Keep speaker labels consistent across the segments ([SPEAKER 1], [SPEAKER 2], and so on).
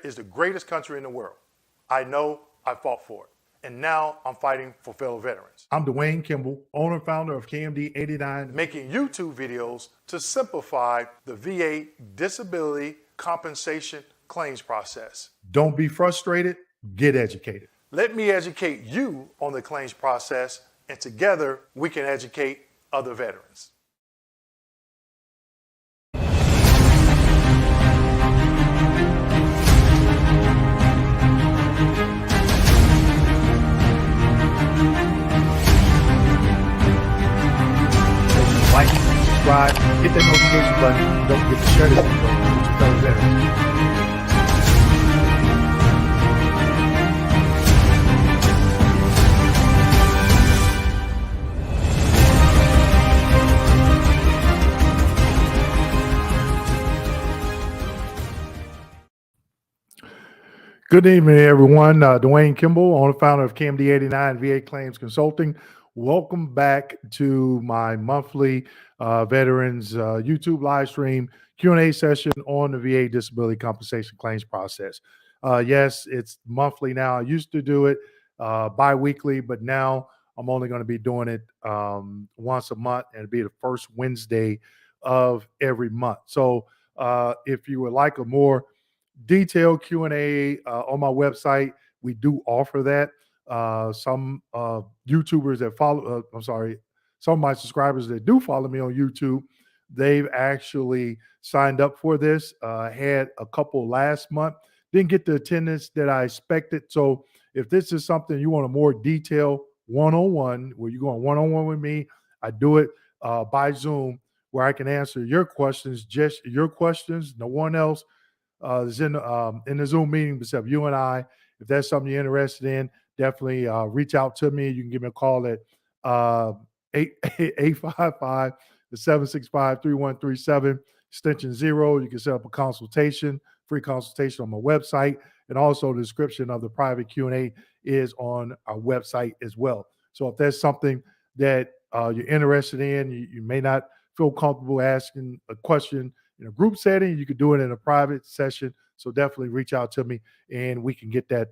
[SPEAKER 1] is the greatest country in the world. I know I fought for it. And now I'm fighting for fellow veterans. I'm Dwayne Kimball, owner and founder of KMD 89, making YouTube videos to simplify the VA disability compensation claims process. Don't be frustrated, get educated. Let me educate you on the claims process, and together we can educate other veterans. Like, subscribe, hit that notification button. Don't forget to share this video with your fellow veterans. Good evening, everyone. Dwayne Kimball, owner and founder of KMD 89 VA Claims Consulting. Welcome back to my monthly veterans YouTube live stream Q&A session on the VA disability compensation claims process. Yes, it's monthly now. I used to do it bi-weekly, but now I'm only going to be doing it once a month, and it'll be the first Wednesday of every month. So if you would like a more detailed Q&A on my website, we do offer that. Some YouTubers that follow, some of my subscribers that do follow me on YouTube, they've actually signed up for this. Had a couple last month, didn't get the attendance that I expected. So if this is something you want a more detailed one-on-one, where you're going one-on-one with me, I do it by Zoom, where I can answer your questions, just your questions, no one else is in the Zoom meeting except you and I. If that's something you're interested in, definitely reach out to me. You can give me a call at 855-765-3137, extension 0. You can set up a consultation, free consultation on my website, and also the description of the private Q&A is on our website as well. So if that's something that you're interested in, you may not feel comfortable asking a question in a group setting, you could do it in a private session. So definitely reach out to me and we can get that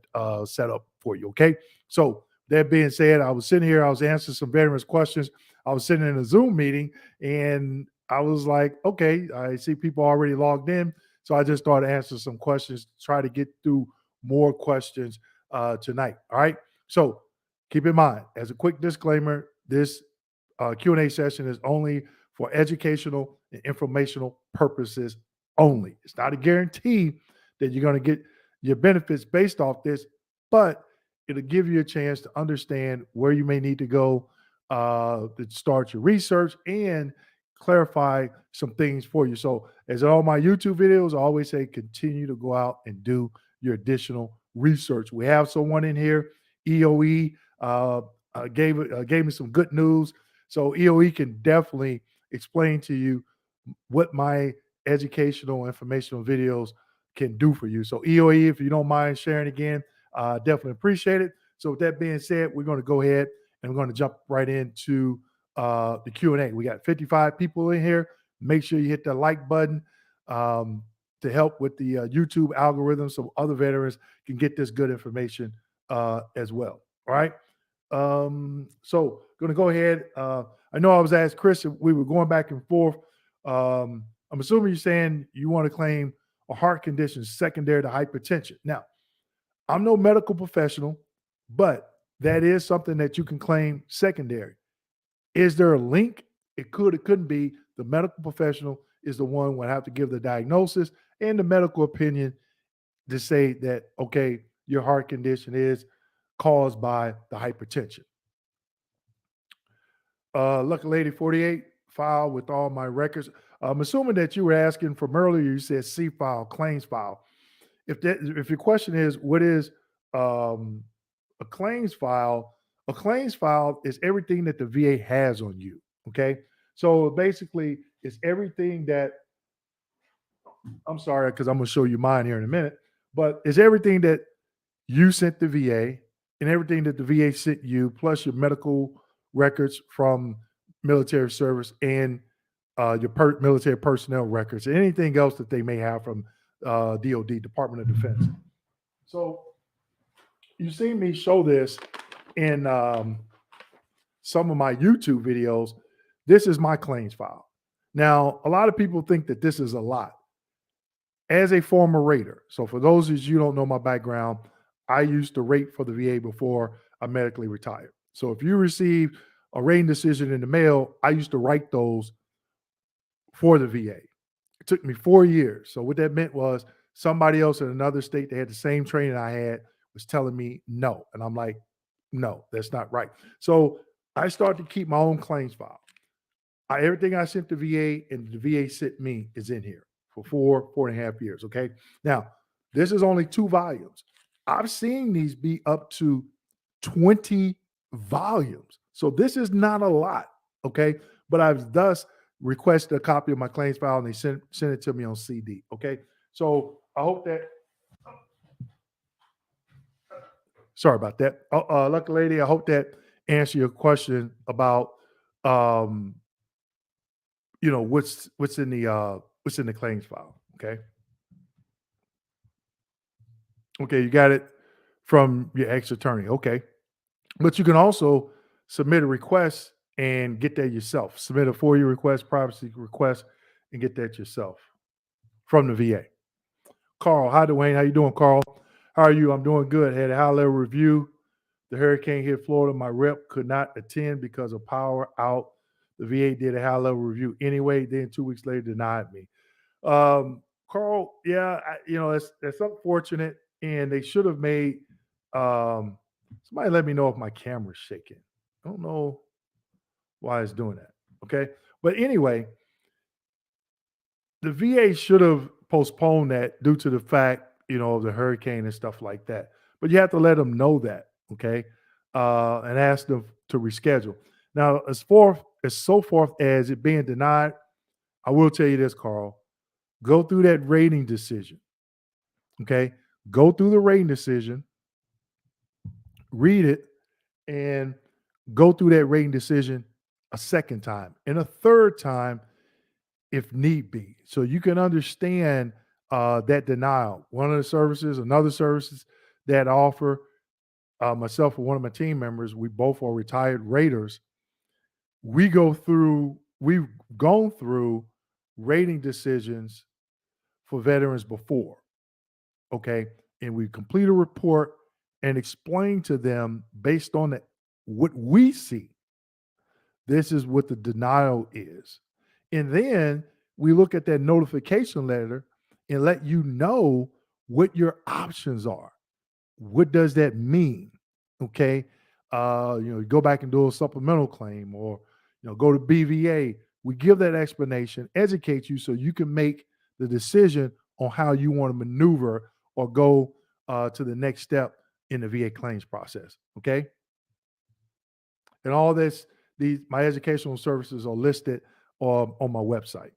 [SPEAKER 1] set up for you. Okay. So that being said, I was sitting here, I was answering some veterans questions. I was sitting in a Zoom meeting and I was like, okay, I see people already logged in. So I just started answering some questions, try to get through more questions tonight. All right. So keep in mind, as a quick disclaimer, this Q&A session is only for educational and informational purposes only. It's not a guarantee that you're going to get your benefits based off this, but it'll give you a chance to understand where you may need to go to start your research and clarify some things for you. So as in all my YouTube videos, I always say continue to go out and do your additional research. We have someone in here, EOE, gave me some good news. So EOE can definitely explain to you what my educational informational videos can do for you. So EOE, if you don't mind sharing again, definitely appreciate it. So with that being said, we're going to go ahead and we're going to jump right into the Q&A. We got 55 people in here. Make sure you hit the like button to help with the YouTube algorithm so other veterans can get this good information as well. All right. So going to go ahead. I know I was asked Chris if we were going back and forth. I'm assuming you're saying you want to claim a heart condition secondary to hypertension. Now, I'm no medical professional, but that is something that you can claim secondary. Is there a link? It could, it couldn't be. The medical professional is the one who would have to give the diagnosis and the medical opinion to say that, okay, your heart condition is caused by the hypertension. Lucky Lady 48, file with all my records. I'm assuming that you were asking from earlier, you said C file, claims file. If your question is, what is a claims file? A claims file is everything that the VA has on you, okay? So basically, it's everything that, I'm sorry, because I'm going to show you mine here in a minute, but it's everything that you sent the VA and everything that the VA sent you, plus your medical records from military service and your military personnel records, and anything else that they may have from DOD, Department of Defense. So you see me show this in some of my YouTube videos. This is my claims file. Now, a lot of people think that this is a lot. As a former rater, so for those of you who don't know my background, I used to rate for the VA before I medically retired. So if you receive a rating decision in the mail, I used to write those for the VA. It took me 4 years. So what that meant was somebody else in another state that had the same training I had was telling me no. And I'm like, no, that's not right. So I started to keep my own claims file. Everything I sent to VA and the VA sent me is in here for 4.5 years. Okay. Now, this is only 2 volumes. I've seen these be up to 20 volumes. So this is not a lot. Okay. But I've thus requested a copy of my claims file and they sent it to me on CD. Okay. So I hope that. Sorry about that. Lucky lady, I hope that answered your question about what's in the claims file. Okay. Okay, you got it from your ex-attorney. Okay. But you can also submit a request and get that yourself. Submit a FOIA request, privacy request, and get that yourself from the VA. Carl, hi Dwayne. How you doing, Carl? How are you? I'm doing good. Had a high level review. The hurricane hit Florida. My rep could not attend because of power out. The VA did a high level review anyway. Then 2 weeks later denied me. Carl, yeah, that's unfortunate, and they should have made. Somebody let me know if my camera's shaking. I don't know why it's doing that. Okay, but anyway, the VA should have postponed that due to the fact of the hurricane and stuff like that. But you have to let them know that, okay, and ask them to reschedule. Now, as so forth as it being denied, I will tell you this, Carl. Go through that rating decision. Okay. Go through the rating decision, read it, and go through that rating decision a second time and a third time if need be. So you can understand that denial. One of the services, another services that I offer, myself and one of my team members, we both are retired raters. We've gone through rating decisions for veterans before. Okay. And we complete a report and explain to them based on what we see. This is what the denial is. And then we look at that notification letter and let you know what your options are. What does that mean? Okay. You go back and do a supplemental claim or, go to BVA. We give that explanation, educate you so you can make the decision on how you want to maneuver or go to the next step in the VA claims process. Okay. And all my educational services are listed on my website.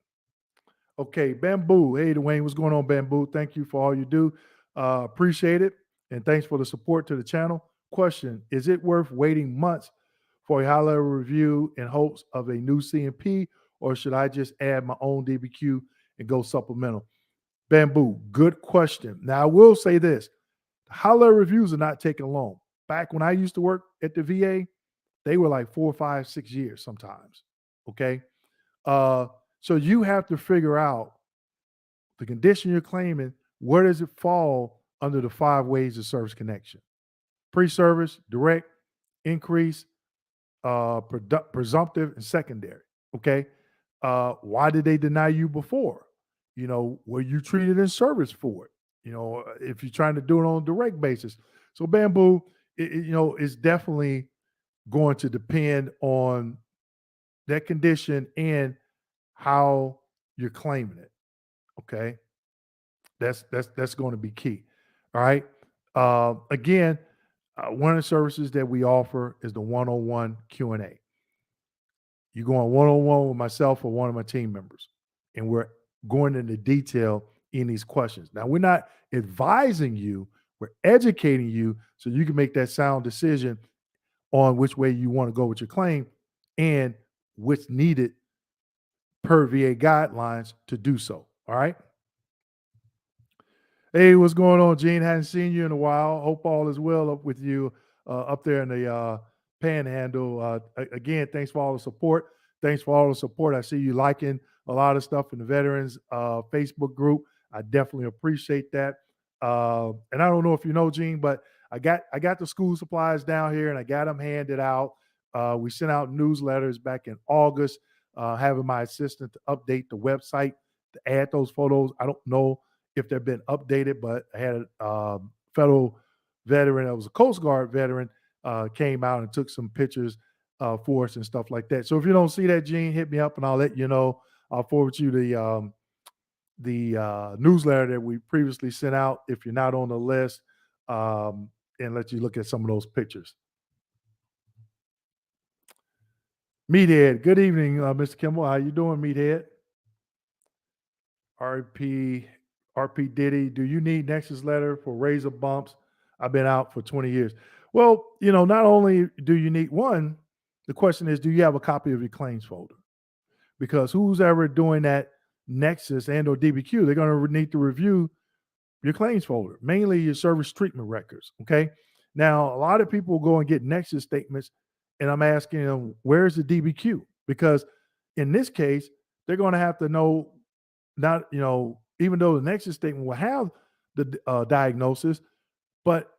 [SPEAKER 1] Okay, Bamboo. Hey, Dwayne, what's going on, Bamboo? Thank you for all you do. Appreciate it. And thanks for the support to the channel. Question, is it worth waiting months for a high-level review in hopes of a new CMP, or should I just add my own DBQ and go supplemental? Bamboo, good question. Now, I will say this. High-level reviews are not taking long. Back when I used to work at the VA, they were like 4, 5, 6 years sometimes. Okay. So you have to figure out the condition you're claiming. Where does it fall under the 5 ways of service connection? Pre-service, direct, increase, presumptive, and secondary. Okay. Why did they deny you before? Were you treated in service for it? If you're trying to do it on a direct basis. So Bamboo, it's definitely going to depend on that condition and how you're claiming it. Okay. That's going to be key. All right. Again, one of the services that we offer is the one-on-one Q&A. You go on one-on-one with myself or one of my team members, and we're going into detail in these questions. Now, we're not advising you, we're educating you so you can make that sound decision on which way you want to go with your claim and what's needed per VA guidelines to do so. All right. Hey, what's going on, Gene? Hadn't seen you in a while. Hope all is well up with you up there in the Panhandle. Again, thanks for all the support. Thanks for all the support. I see you liking a lot of stuff in the veterans Facebook group. I definitely appreciate that. And I don't know if you know, Gene, but I got the school supplies down here, and I got them handed out. We sent out newsletters back in August, having my assistant to update the website to add those photos. I don't know if they've been updated, but I had a federal veteran that was a Coast Guard veteran came out and took some pictures for us and stuff like that. So if you don't see that, Gene, hit me up and I'll let you know. I'll forward you the newsletter that we previously sent out if you're not on the list, and let you look at some of those pictures. Meathead, good evening, Mr. Kimball. How you doing, Meathead? RP RP Diddy, do you need Nexus letter for razor bumps? I've been out for 20 years. Well, not only do you need one, the question is, do you have a copy of your claims folder? Because who's ever doing that Nexus and or DBQ, they're going to need to review your claims folder, mainly your service treatment records. Okay. Now, a lot of people go and get Nexus statements, and I'm asking them, where's the DBQ? Because in this case, they're going to have to know, not, even though the Nexus statement will have the diagnosis, but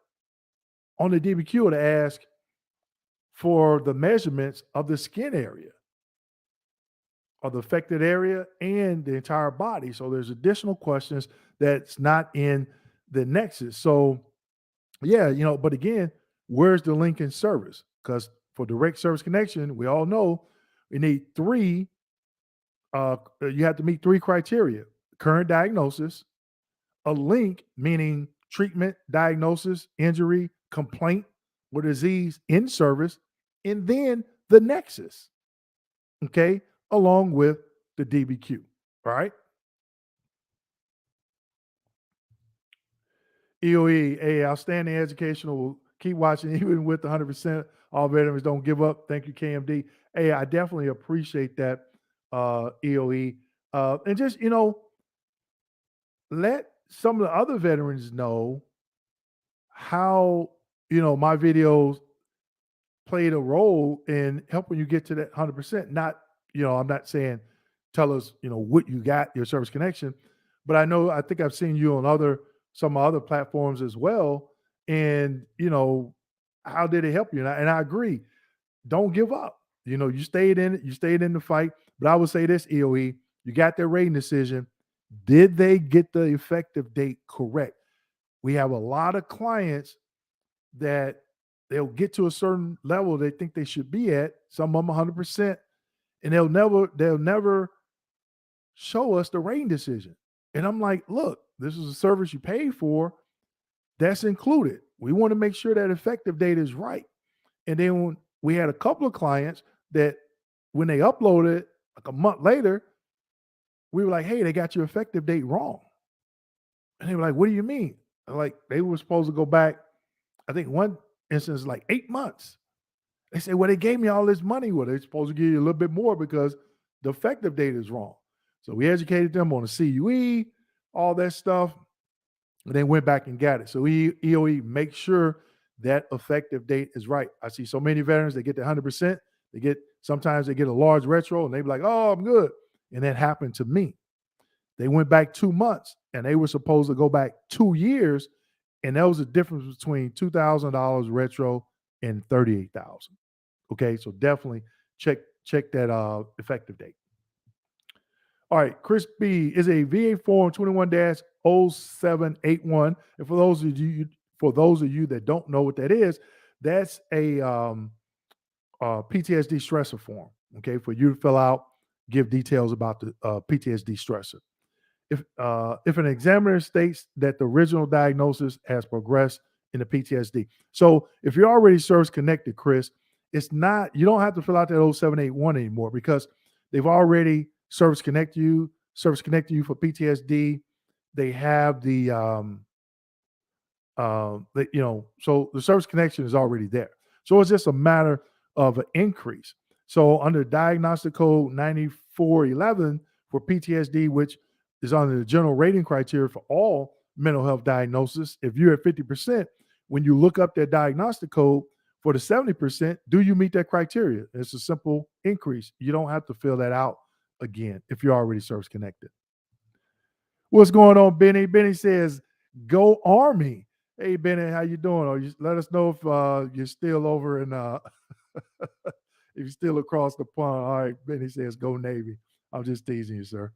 [SPEAKER 1] on the DBQ, to ask for the measurements of the skin area, of the affected area, and the entire body. So there's additional questions that's not in the Nexus. So yeah, but again, where's the link in service? Because for direct service connection, we all know we need three. You have to meet three criteria: current diagnosis, a link, meaning treatment, diagnosis, injury, complaint, or disease in service, and then the Nexus. Okay, along with the DBQ. All right. EOE, a outstanding educational. Keep watching, even with 100%. All veterans don't give up. Thank you, KMD. Hey, I definitely appreciate that, EOE. And just let some of the other veterans know how my videos played a role in helping you get to that 100%. Not, I'm not saying tell us, what you got, your service connection, but I think I've seen you on some other platforms as well. And, how did it help you? And I agree. Don't give up. You stayed in it, you stayed in the fight. But I would say this, EOE, you got their rating decision. Did they get the effective date correct? We have a lot of clients that they'll get to a certain level they think they should be at, some of them 100%, and they'll never show us the rating decision. And I'm like, look, this is a service you paid for. That's included. We want to make sure that effective date is right. And then when we had a couple of clients that when they uploaded like a month later, we were like, hey, they got your effective date wrong. And they were like, what do you mean? Like, they were supposed to go back, I think one instance, like 8 months. They said, well, they gave me all this money. Well, they're supposed to give you a little bit more because the effective date is wrong. So we educated them on the CUE, all that stuff, and they went back and got it. So EOE, make sure that effective date is right. I see so many veterans, they get the 100%. Sometimes they get a large retro and they be like, oh, I'm good. And that happened to me. They went back 2 months and they were supposed to go back 2 years. And that was the difference between $2,000 retro and $38,000. Okay, so definitely check that effective date. All right, Chris B is a VA form 21-0781. And for those of you that don't know what that is, that's a PTSD stressor form. Okay, for you to fill out, give details about the PTSD stressor. If an examiner states that the original diagnosis has progressed in the PTSD. So if you're already service connected, Chris, you don't have to fill out that 0781 anymore because they've already service connected you for PTSD. They have so the service connection is already there. So it's just a matter of an increase. So under diagnostic code 9411 for PTSD, which is under the general rating criteria for all mental health diagnosis. If you're at 50%, when you look up that diagnostic code for the 70%, do you meet that criteria? It's a simple increase. You don't have to fill that out again if you're already service connected. What's going on, Benny? Benny says, "Go Army." Hey, Benny, how you doing? Or you, let us know if you're still over in if you're still across the pond. All right, Benny says, "Go Navy." I'm just teasing you, sir.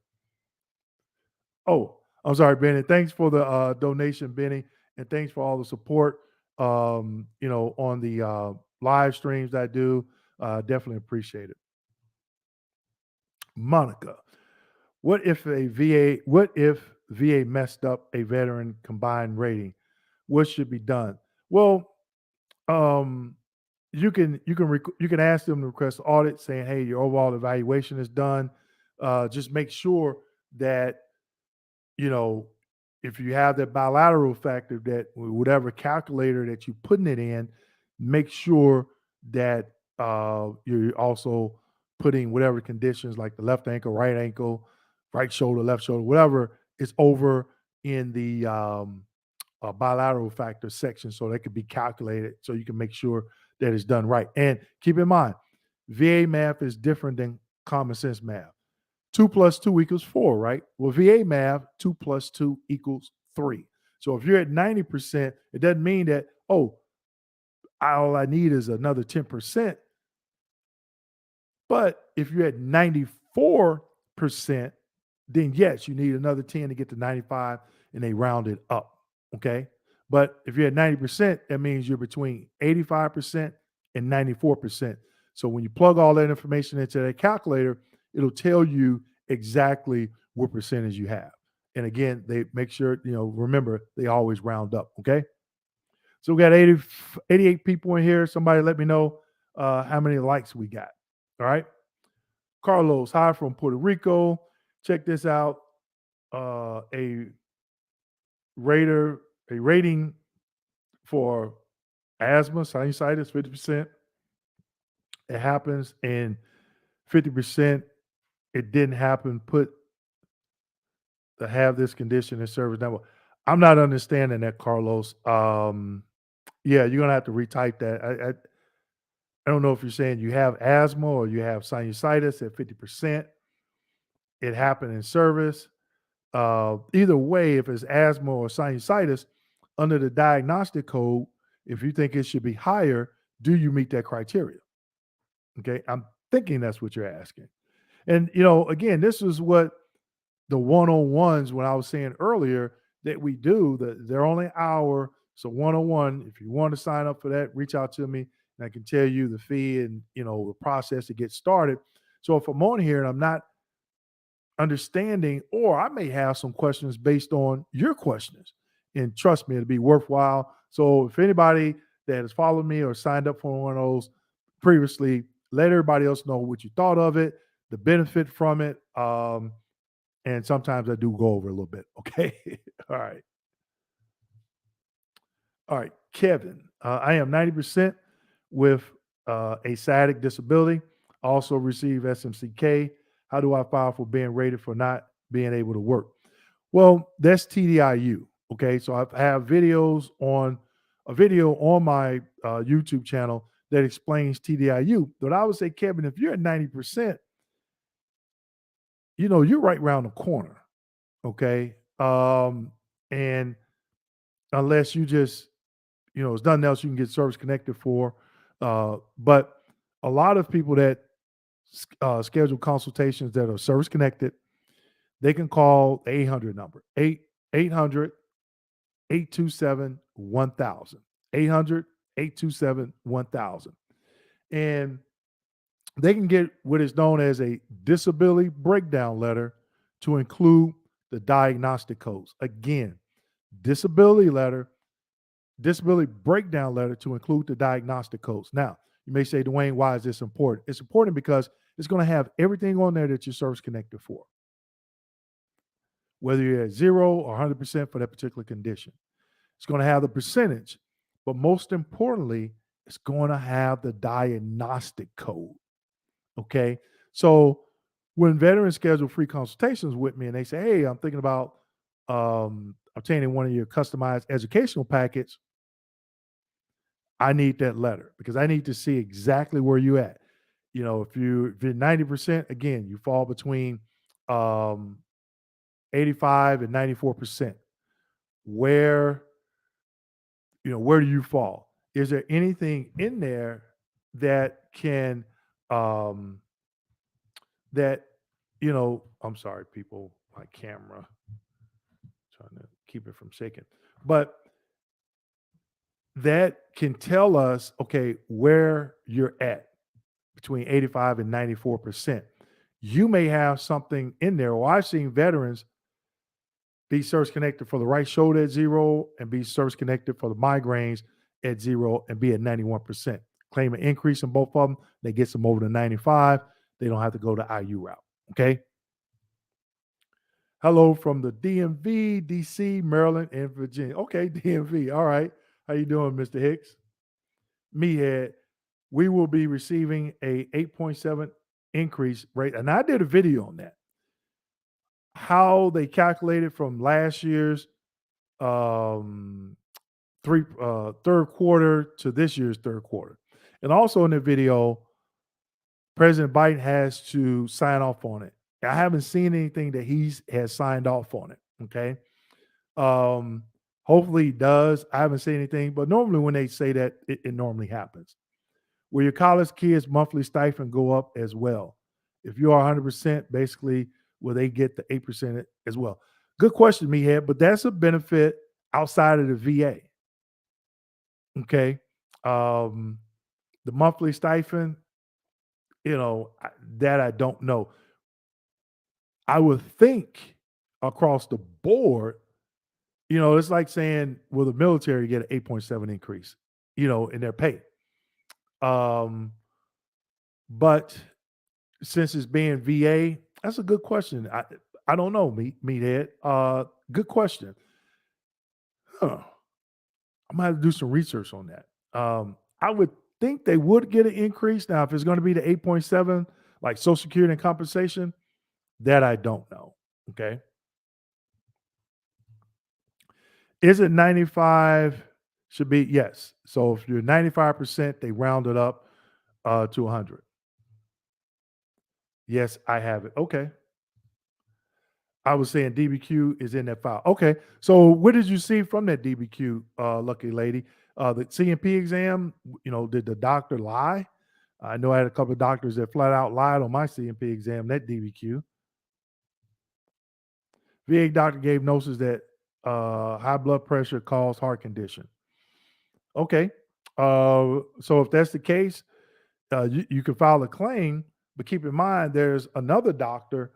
[SPEAKER 1] Oh, I'm sorry, Benny. Thanks for the donation, Benny, and thanks for all the support. On the live streams I do. Definitely appreciate it. Monica, what if VA messed up a veteran combined rating? What should be done? Well, um, you can ask them to request audit, saying, "Hey, your overall evaluation is done. Just make sure that you know if you have that bilateral factor, that whatever calculator that you're putting it in, make sure that you're also putting whatever conditions like the left ankle, right ankle, right shoulder, left shoulder, whatever is over in the bilateral factor section, so that could be calculated, so you can make sure that it's done right. And keep in mind, VA math is different than common sense math. 2 plus 2 equals 4, right? Well, VA math, 2 plus 2 equals 3. So if you're at 90%, it doesn't mean that, oh, all I need is another 10%. But if you're at 94%, then yes, you need another 10 to get to 95, and they round it up. Okay. But if you're at 90%, that means you're between 85% and 94%. So when you plug all that information into that calculator, it'll tell you exactly what percentage you have. And again, they make sure, remember, they always round up. Okay. So we got 88 people in here. Somebody let me know how many likes we got. All right. Carlos, hi from Puerto Rico. Check this out. A rating for asthma, sinusitis, 50%. It happens, and 50% it didn't happen. Put to have this condition in service now. I'm not understanding that, Carlos. Yeah, you're gonna have to retype that. I don't know if you're saying you have asthma or you have sinusitis at 50%. It happened in service. Either way, if it's asthma or sinusitis, under the diagnostic code, if you think it should be higher, do you meet that criteria? Okay, I'm thinking that's what you're asking. And again, this is what the one-on-ones when I was saying earlier that we do. They're only an hour, so one-on-one. If you want to sign up for that, reach out to me, and I can tell you the fee and the process to get started. So if I'm on here and I'm not understanding, or I may have some questions based on your questions. And trust me, it'll be worthwhile. So if anybody that has followed me or signed up for one of those previously, let everybody else know what you thought of it, the benefit from it. And sometimes I do go over a little bit. Okay. All right. All right. Kevin, I am 90% with a sciatic disability. I also receive SMCK. How do I file for being rated for not being able to work? Well, that's TDIU. Okay. So I have a video on my YouTube channel that explains TDIU. But I would say, Kevin, if you're at 90%, you're right around the corner. Okay. And unless you just, there's nothing else you can get service connected for. But a lot of people that schedule consultations that are service connected, they can call the 800 number, 800 827 1000. 800 827 1000. And they can get what is known as a disability breakdown letter to include the diagnostic codes. Again, disability breakdown letter to include the diagnostic codes. Now, you may say, Dwayne, why is this important? It's important because it's going to have everything on there that you're service connected for, whether you're at 0 or 100% for that particular condition. It's going to have the percentage, but most importantly, it's going to have the diagnostic code. Okay. So when veterans schedule free consultations with me and they say, hey, I'm thinking about obtaining one of your customized educational packets, I need that letter because I need to see exactly where you at. If you're 90%, again, you fall between um, 85 and 94%. Where where do you fall? Is there anything in there that can um that I'm sorry, people, my camera, trying to keep it from shaking. But that can tell us, okay, where you're at between 85 and 94%. You may have something in there. Or I've seen veterans be service connected for the right shoulder at 0 and be service connected for the migraines at 0 and be at 91%. Claim an increase in both of them. That gets them over to 95. They don't have to go the IU route. Okay. Hello from the DMV, DC, Maryland, and Virginia. Okay, DMV. All right. How you doing, Mr. Hicks? Meathead. We will be receiving a 8.7 increase rate. And I did a video on that. How they calculated from last year's um third quarter to this year's third quarter. And also in the video, President Biden has to sign off on it. I haven't seen anything that has signed off on it. Okay. Um, Hopefully he does. I haven't seen anything, but normally when they say that, it normally happens. Will your college kids' monthly stipend go up as well? If you are 100%, basically, will they get the 8% as well? Good question, Mehead, but that's a benefit outside of the VA. Okay. The monthly stipend, that I don't know. I would think across the board, it's like saying, will the military get an 8.7 increase, in their pay? But since it's being VA, that's a good question. I don't know, Meathead. Good question. Huh. I'm gonna have to do some research on that. I would think they would get an increase. Now, if it's going to be the 8.7, like Social Security and compensation, that I don't know. Okay. Is it 95? Should be, yes. So if you're 95%, they round it up to 100. Yes, I have it. Okay. I was saying DBQ is in that file. Okay. So what did you see from that DBQ, lucky lady? The CMP exam, did the doctor lie? I know I had a couple of doctors that flat out lied on my CMP exam, that DBQ. VA doctor gave notice that high blood pressure caused heart condition. Okay. So if that's the case, you can file a claim, but keep in mind there's another doctor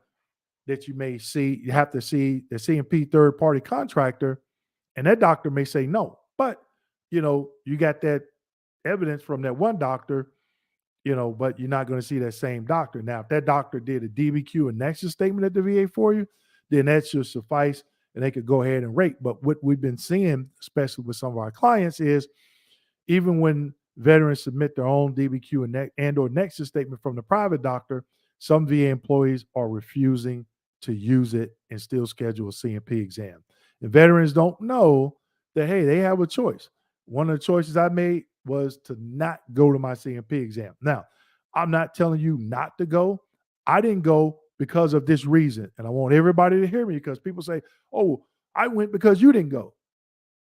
[SPEAKER 1] that you may see. You have to see the CMP third party contractor, and that doctor may say no. But you got that evidence from that one doctor, but you're not going to see that same doctor. Now, if that doctor did a DBQ and nexus statement at the VA for you, then that should suffice and they could go ahead and rate. But what we've been seeing, especially with some of our clients, is even when veterans submit their own DBQ and or nexus statement from the private doctor, some VA employees are refusing to use it and still schedule a CMP exam. And veterans don't know that, hey, they have a choice. One of the choices I made was to not go to my CMP exam. Now, I'm not telling you not to go. I didn't go because of this reason. And I want everybody to hear me because people say, oh, I went because you didn't go.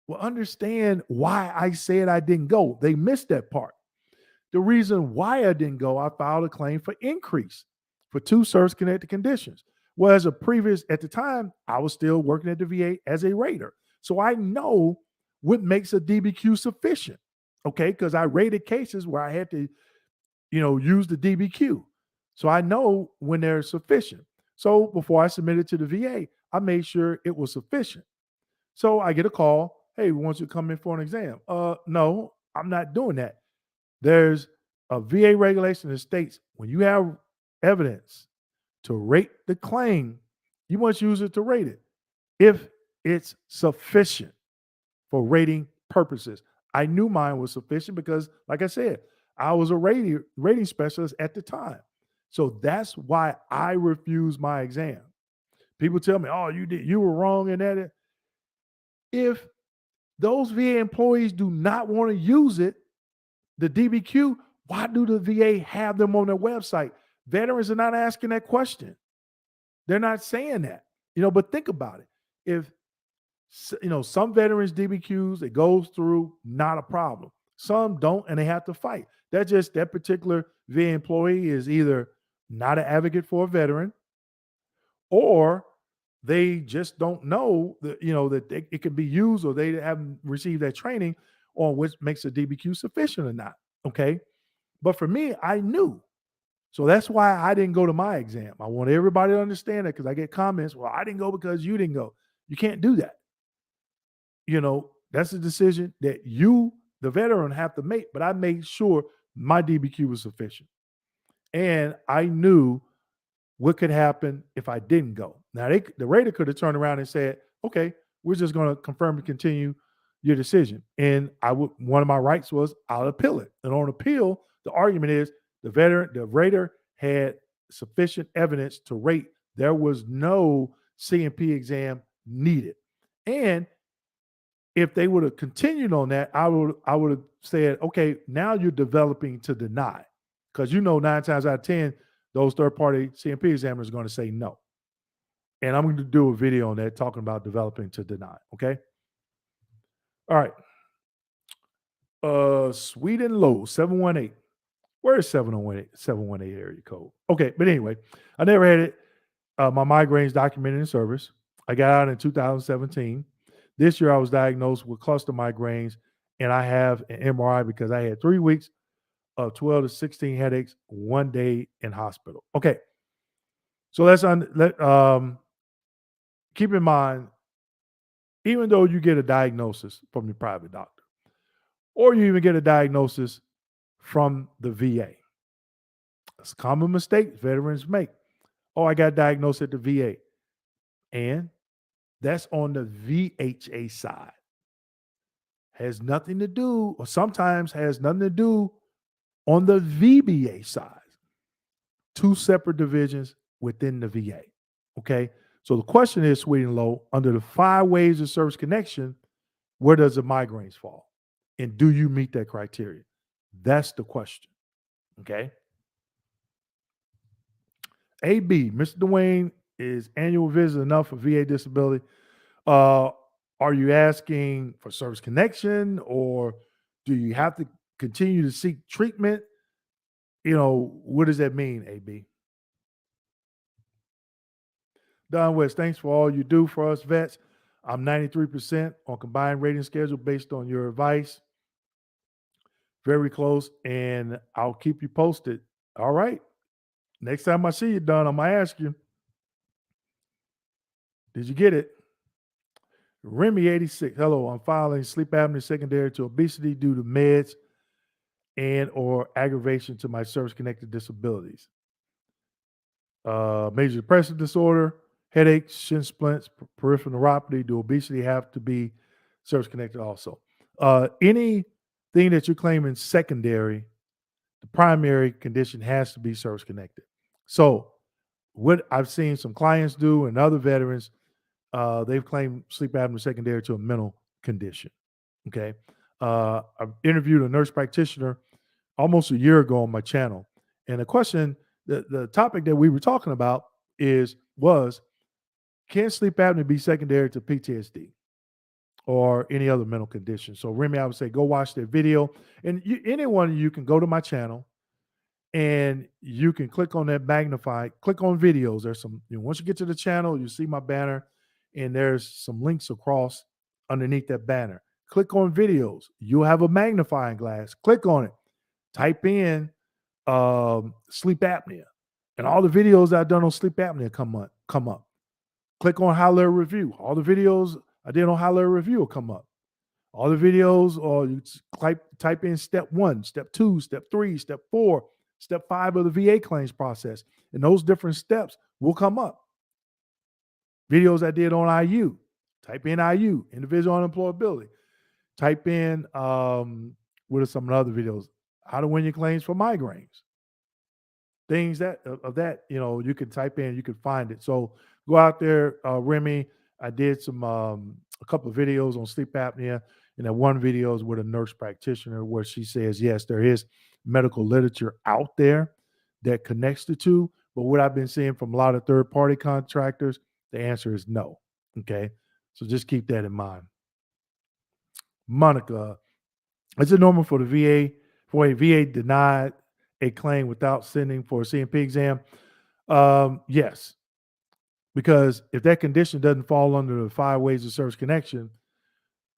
[SPEAKER 1] Well, understand why I said I didn't go. They missed that part. The reason why I didn't go, I filed a claim for increase for 2 service-connected conditions. Whereas at the time, I was still working at the VA as a rater. So I know what makes a DBQ sufficient, okay? Because I rated cases where I had to, use the DBQ. So I know when they're sufficient. So before I submitted to the VA, I made sure it was sufficient. So I get a call, hey, we want you to come in for an exam. No, I'm not doing that. There's a VA regulation that states when you have evidence to rate the claim, you must use it to rate it if it's sufficient for rating purposes. I knew mine was sufficient because, like I said, I was a rating specialist at the time. So that's why I refused my exam. People tell me, oh, you were wrong in that. If those VA employees do not want to use it, the DBQ, why do the VA have them on their website? Veterans are not asking that question. They're not saying that. But think about it. If some veterans DBQs, it goes through, not a problem. Some don't, and they have to fight. That particular VA employee is either not an advocate for a veteran, or they just don't know that it can be used, or they haven't received that training on which makes a DBQ sufficient or not. Okay. But for me, I knew. So that's why I didn't go to my exam. I want everybody to understand that, because I get comments, well, I didn't go because you didn't go. You can't do that. That's a decision that you, the veteran, have to make. But I made sure my DBQ was sufficient. And I knew what could happen if I didn't go. Now, the rater could have turned around and said, okay, we're just going to confirm and continue your decision. And one of my rights was I'll appeal it. And on appeal, the argument is the rater had sufficient evidence to rate. There was no C&P exam needed. And if they would have continued on that, I would have said, okay, now you're developing to deny. Because 9 times out of 10, those third-party C&P examiners are going to say no. And I'm going to do a video on that talking about developing to deny, okay? All right. Sweden Low, 718. Where is 718 area code? Okay, but anyway, I never had it. My migraines documented in service. I got out in 2017. This year I was diagnosed with cluster migraines, and I have an MRI because I had 3 weeks of 12 to 16 headaches, 1 day in hospital. Okay. So keep in mind, even though you get a diagnosis from your private doctor, or you even get a diagnosis from the VA, it's a common mistake veterans make. Oh, I got diagnosed at the VA. And that's on the VHA side. Has nothing to do, or sometimes has nothing to do on the VBA side. 2 separate divisions within the VA. Okay. So the question is, Sweet and Low, under the 5 ways of service connection, where does the migraines fall? And do you meet that criteria? That's the question. Okay. AB, Mr. Dwayne, is annual visit enough for VA disability? Are you asking for service connection, or do you have to continue to seek treatment? What does that mean, AB? Don West, thanks for all you do for us vets. I'm 93% on combined rating schedule based on your advice. Very close, and I'll keep you posted. All right. Next time I see you, Don, I'm going to ask you, did you get it? Remy 86. Hello, I'm filing sleep apnea secondary to obesity due to meds and or aggravation to my service-connected disabilities. Major depressive disorder, headaches, shin splints, peripheral neuropathy. Do obesity have to be service-connected also? Anything that you're claiming secondary, the primary condition has to be service-connected. So what I've seen some clients do and other veterans, they've claimed sleep apnea secondary to a mental condition. Okay. I interviewed a nurse practitioner almost a year ago on my channel. And the topic that we were talking about was can sleep apnea be secondary to PTSD or any other mental condition? So Remy, I would say go watch that video. And you can go to my channel and you can click on that click on videos. There's some, once you get to the channel, you see my banner, and there's some links across underneath that banner. Click on videos. You'll have a magnifying glass. Click on it. Type in sleep apnea, and all the videos I've done on sleep apnea come up. Click on High-Level Review. All the videos I did on High-Level Review will come up. All the videos, or you type in step 1, step 2, step 3, step 4, step 5 of the VA claims process, and those different steps will come up. Videos I did on IU. Type in IU, individual unemployability. Type in, what are some of the other videos? How to win your claims for migraines. Things that you can type in, you can find it. So go out there, Remy. I did some a couple of videos on sleep apnea, and that one video is with a nurse practitioner where she says, yes, there is medical literature out there that connects the two. But what I've been seeing from a lot of third party contractors, the answer is no. Okay. So just keep that in mind. Monica, is it normal for the VA, for a VA denied a claim without sending for a CMP exam? Yes, because if that condition doesn't fall under the 5 ways of service connection,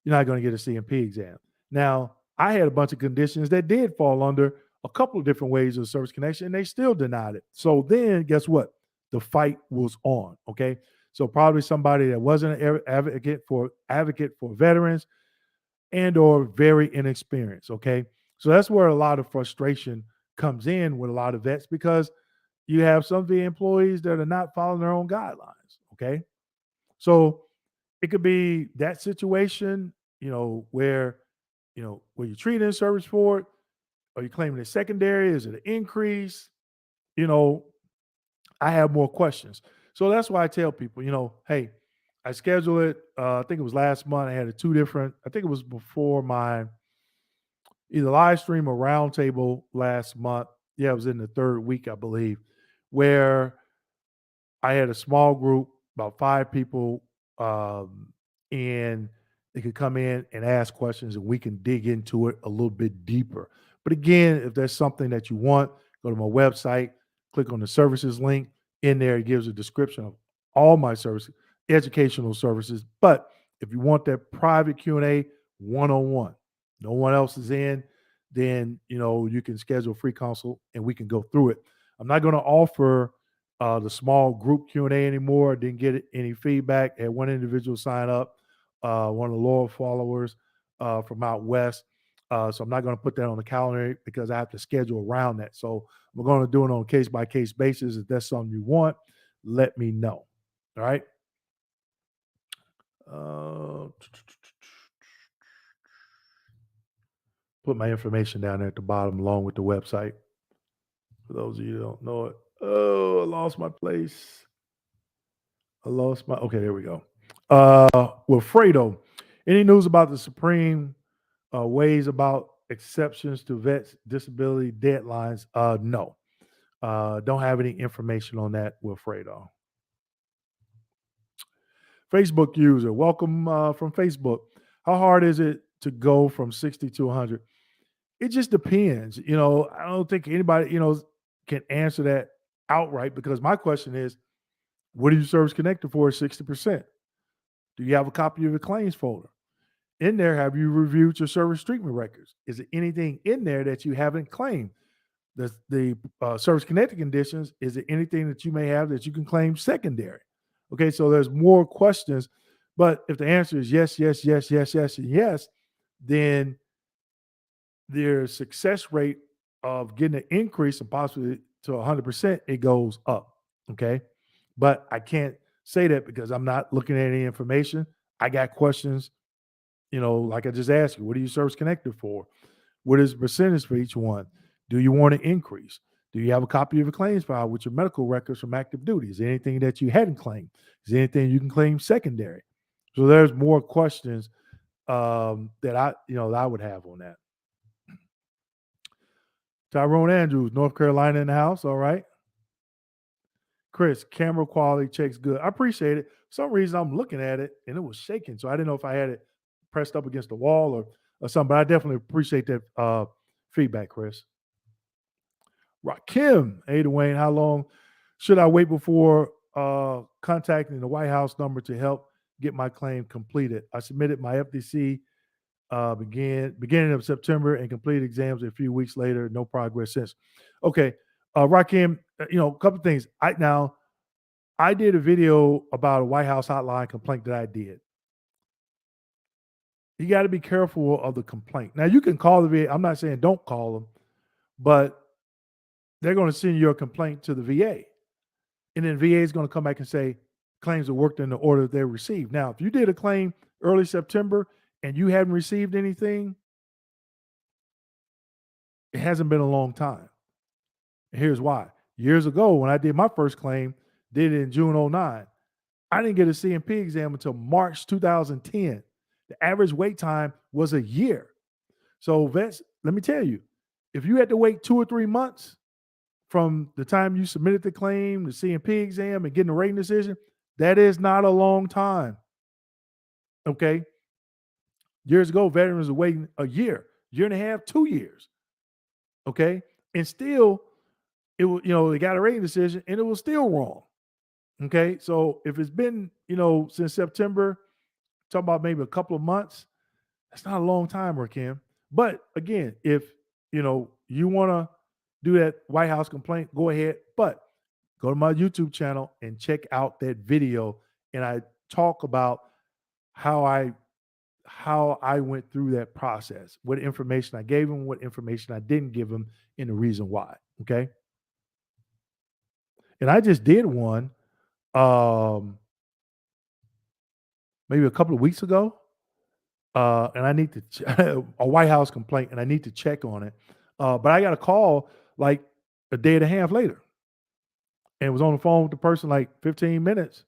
[SPEAKER 1] you're not going to get a CMP exam. Now, I had a bunch of conditions that did fall under a couple of different ways of service connection, and they still denied it. So then, guess what? The fight was on. Okay, so probably somebody that wasn't an advocate for veterans and or very inexperienced. Okay, so that's where a lot of frustration comes in with a lot of vets because you have some VA employees that are not following their own guidelines. Okay, so it could be that situation, where where you're treating service for it, are you claiming it's secondary? Is it an increase? You know, I have more questions. So that's why I tell people, hey, I schedule it. I think it was last month. I had I think it was before my either live stream or roundtable last month. Yeah, it was in the third week, I believe, where I had a small group, about 5 people, and they could come in and ask questions, and we can dig into it a little bit deeper. But again, if there's something that you want, go to my website, click on the services link. In there, it gives a description of all my services, educational services. But if you want that private Q&A one-on-one, no one else is in, then you can schedule a free consult and we can go through it. I'm not going to offer the small group Q&A anymore. Didn't get any feedback. Had one individual sign up, one of the loyal followers from out west. So I'm not going to put that on the calendar because I have to schedule around that. So we're going to do it on a case by case basis. If that's something you want, let me know. All right. Put my information down there at the bottom along with the website. For those of you who don't know it. Oh, I lost my place. Okay, there we go. Wilfredo, any news about the Supreme ways about exceptions to vets disability deadlines? No. Don't have any information on that, Wilfredo. Facebook user, welcome from Facebook. How hard is it to go from 60 to 100? It just depends. I don't think anybody, can answer that outright because my question is, what are you service connected for 60%? Do you have a copy of your claims folder? In there, have you reviewed your service treatment records? Is there anything in there that you haven't claimed? The service connected conditions, is there anything that you may have that you can claim secondary? Okay, so there's more questions, but if the answer is yes, yes, yes, yes, yes, and yes, then their success rate of getting an increase and possibly to 100%, it goes up. Okay, but I can't say that because I'm not looking at any information. I got questions, like I just asked you, what are you service connected for? What is the percentage for each one? Do you want to increase? Do you have a copy of your claims file with your medical records from active duty? Is there anything that you hadn't claimed? Is there anything you can claim secondary? So there's more questions that I would have on that. Tyrone Andrews, North Carolina in the house. All right. Chris, camera quality checks good. I appreciate it. For some reason, I'm looking at it and it was shaking. So I didn't know if I had it pressed up against the wall or something, but I definitely appreciate that feedback, Chris. Rakim, hey, Dwayne, how long should I wait before contacting the White House number to help get my claim completed? I submitted my FDC beginning of September and completed exams a few weeks later. No progress since. Okay, Rakim, a couple of things. I did a video about a White House hotline complaint that I did. You got to be careful of the complaint. Now you can call the VA. I'm not saying don't call them, but they're going to send your complaint to the VA. And then VA is going to come back and say claims are worked in the order that they received. Now, if you did a claim early September and you hadn't received anything, it hasn't been a long time. And here's why. Years ago, when I did my first claim, did it in June 09. I didn't get a CMP exam until March 2010. The average wait time was a year. So vets, let me tell you, if you had to wait 2 or 3 months from the time you submitted the claim, the CMP exam, and getting a rating decision, that is not a long time. Okay. Years ago, veterans were waiting a year and a half, 2 years. Okay. And still, it was, they got a rating decision and it was still wrong. Okay. So if it's been, since September, talking about maybe a couple of months, that's not a long time, Rakim. But again, if you want to do that White House complaint, go ahead. But go to my YouTube channel and check out that video. And I talk about how I went through that process, what information I gave him, what information I didn't give him, and the reason why. Okay. And I just did one um maybe a couple of weeks ago. And I need to a White House complaint, and I need to check on it. But I got a call like a day and a half later, and was on the phone with the person like 15 minutes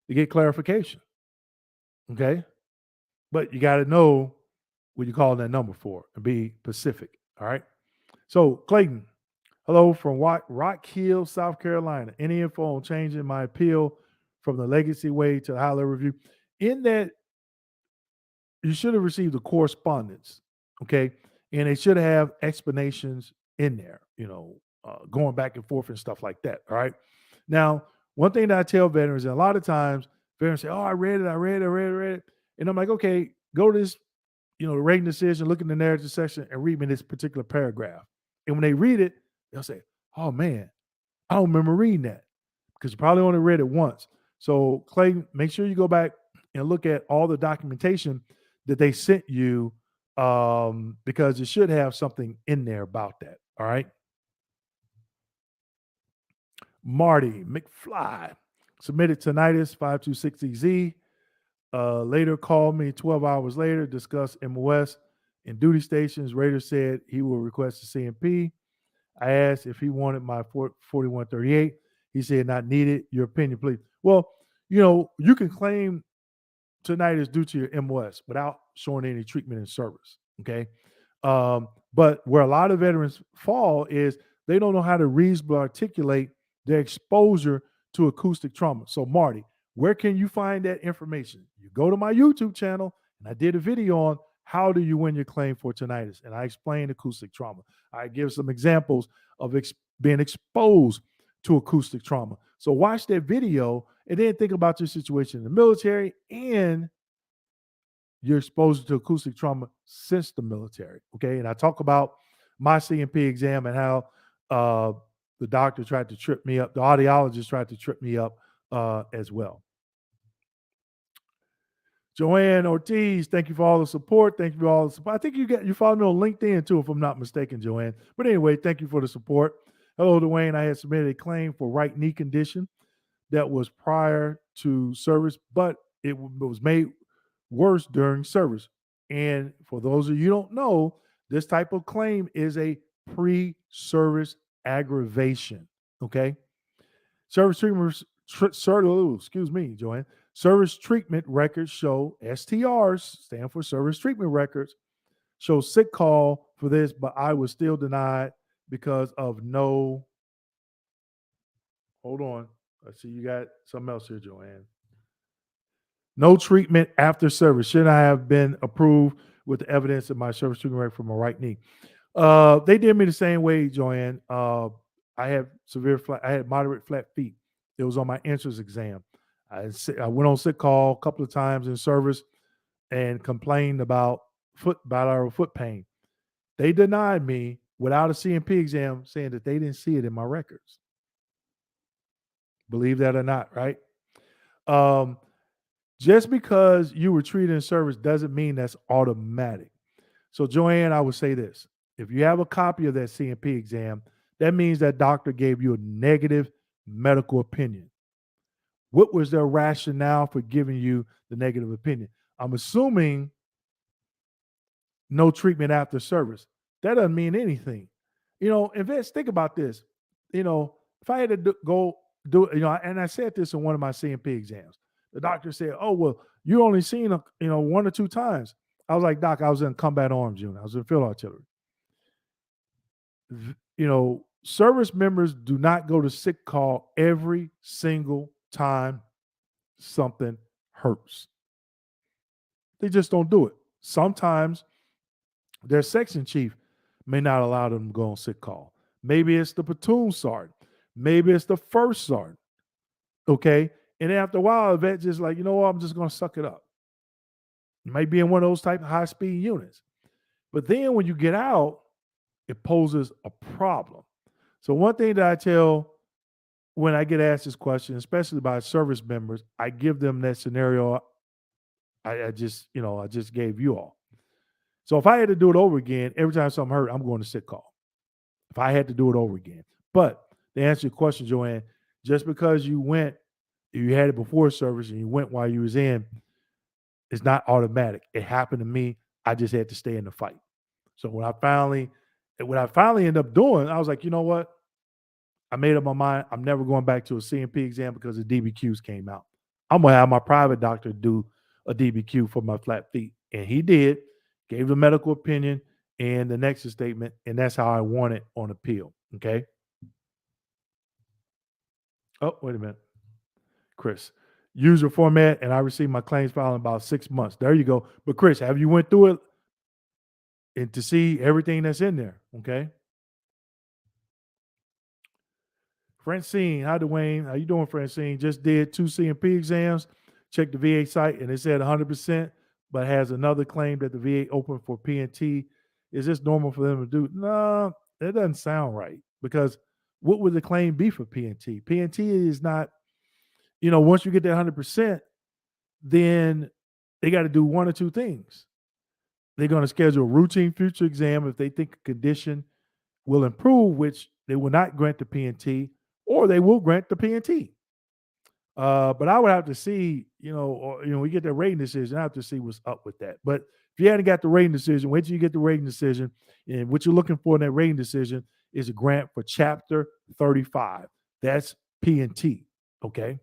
[SPEAKER 1] to get clarification. Okay, but you got to know what you're calling that number for and be specific. All right. So Clayton, hello from Rock Hill, South Carolina. Any info on changing my appeal from the legacy way to the high level review? In that, you should have received the correspondence, okay? And they should have explanations in there, going back and forth and stuff like that. All right. Now, one thing that I tell veterans, and a lot of times veterans say, "Oh, I read it," and I'm like, "Okay, go to this, the rating decision, look in the narrative section, and read me this particular paragraph." And when they read it, they'll say, "Oh man, I don't remember reading that," because you probably only read it once. So, Clayton, make sure you go back and look at all the documentation that they sent you, because it should have something in there about that. All right. Marty McFly submitted tinnitus 526EZ. Later called me 12 hours later, discussed MOS and duty stations. Rater said he will request a CMP. I asked if he wanted my 4138. He said not needed. Your opinion, please. Well, you can claim tinnitus due to your MOS without showing any treatment in service. Okay. But where a lot of veterans fall is they don't know how to reasonably articulate their exposure to acoustic trauma. So, Marty, where can you find that information? You go to my YouTube channel, and I did a video on how do you win your claim for tinnitus, and I explain acoustic trauma. I give some examples of being exposed to acoustic trauma. So watch that video and then think about your situation in the military and your exposure to acoustic trauma since the military. Okay. And I talk about my CMP exam and how the doctor tried to trip me up. The audiologist tried to trip me up as well. Joanne Ortiz, thank you for all the support. Thank you for all the support. I think you follow me on LinkedIn too, if I'm not mistaken, Joanne. But anyway, thank you for the support. Hello, Dwayne. I had submitted a claim for right knee condition that was prior to service, but it was made worse during service. And for those of you who don't know, this type of claim is a pre-service aggravation. Okay. Service treatment, excuse me, Joanne. Service treatment records show STRs, stand for service treatment records, show sick call for this, but I was still denied because of no. Hold on. Let's see. You got something else here, Joanne. No treatment after service. Should I have been approved with the evidence of my service treatment record for my right knee? They did me the same way, Joanne. I had moderate flat feet. It was on my entrance exam. I went on sick call a couple of times in service and complained about our foot pain. They denied me without a CMP exam, saying that they didn't see it in my records. Believe that or not, right? Just because you were treated in service doesn't mean that's automatic. So, Joanne, I would say this. If you have a copy of that CMP exam, that means that doctor gave you a negative medical opinion. What was their rationale for giving you the negative opinion? I'm assuming no treatment after service. That doesn't mean anything. Invest, think about this. If I had to go do, and I said this in one of my CMP exams, The doctor said, "Oh, well, you only seen her, 1 or 2 times." I was like, "Doc, I was in combat arms unit. I was in field artillery." Service members do not go to sick call every single time something hurts. They just don't do it. Sometimes their section chief may not allow them to go on sick call. Maybe it's the platoon sergeant. Maybe it's the first sergeant. Okay. And then after a while, the vet just like, you know what, I'm just going to suck it up. You might be in one of those type of high speed units. But then when you get out, it poses a problem. So one thing that I tell when I get asked this question, especially by service members, I give them that scenario I just gave you all. So if I had to do it over again, every time something hurt, I'm going to sick call. If I had to do it over again. But to answer your question, Joanne, just because you had it before service and you went while you was in, it's not automatic. It happened to me. I just had to stay in the fight. So when I finally ended up doing, I was like, you know what? I made up my mind. I'm never going back to a CMP exam because the DBQs came out. I'm going to have my private doctor do a DBQ for my flat feet. And he did, gave the medical opinion and the nexus statement, and that's how I won it on appeal. Okay. Oh, wait a minute. Chris, user format, and I received my claims file in about 6 months. There you go. But Chris, have you went through it and to see everything that's in there? Okay. Francine, hi Dwayne. How you doing, Francine? Just did 2 CMP exams. Checked the VA site and it said 100%, but has another claim that the VA opened for PNT. Is this normal for them to do? No, that doesn't sound right because what would the claim be for PNT? PNT is not, once you get that 100%, then they got to do one or two things. They're going to schedule a routine future exam if they think a condition will improve, which they will not grant the PNT, or they will grant the PNT. But I would have to see, we get that rating decision. I have to see what's up with that. But if you hadn't got the rating decision, wait till you get the rating decision. And what you're looking for in that rating decision is a grant for Chapter 35. That's PNT. Okay.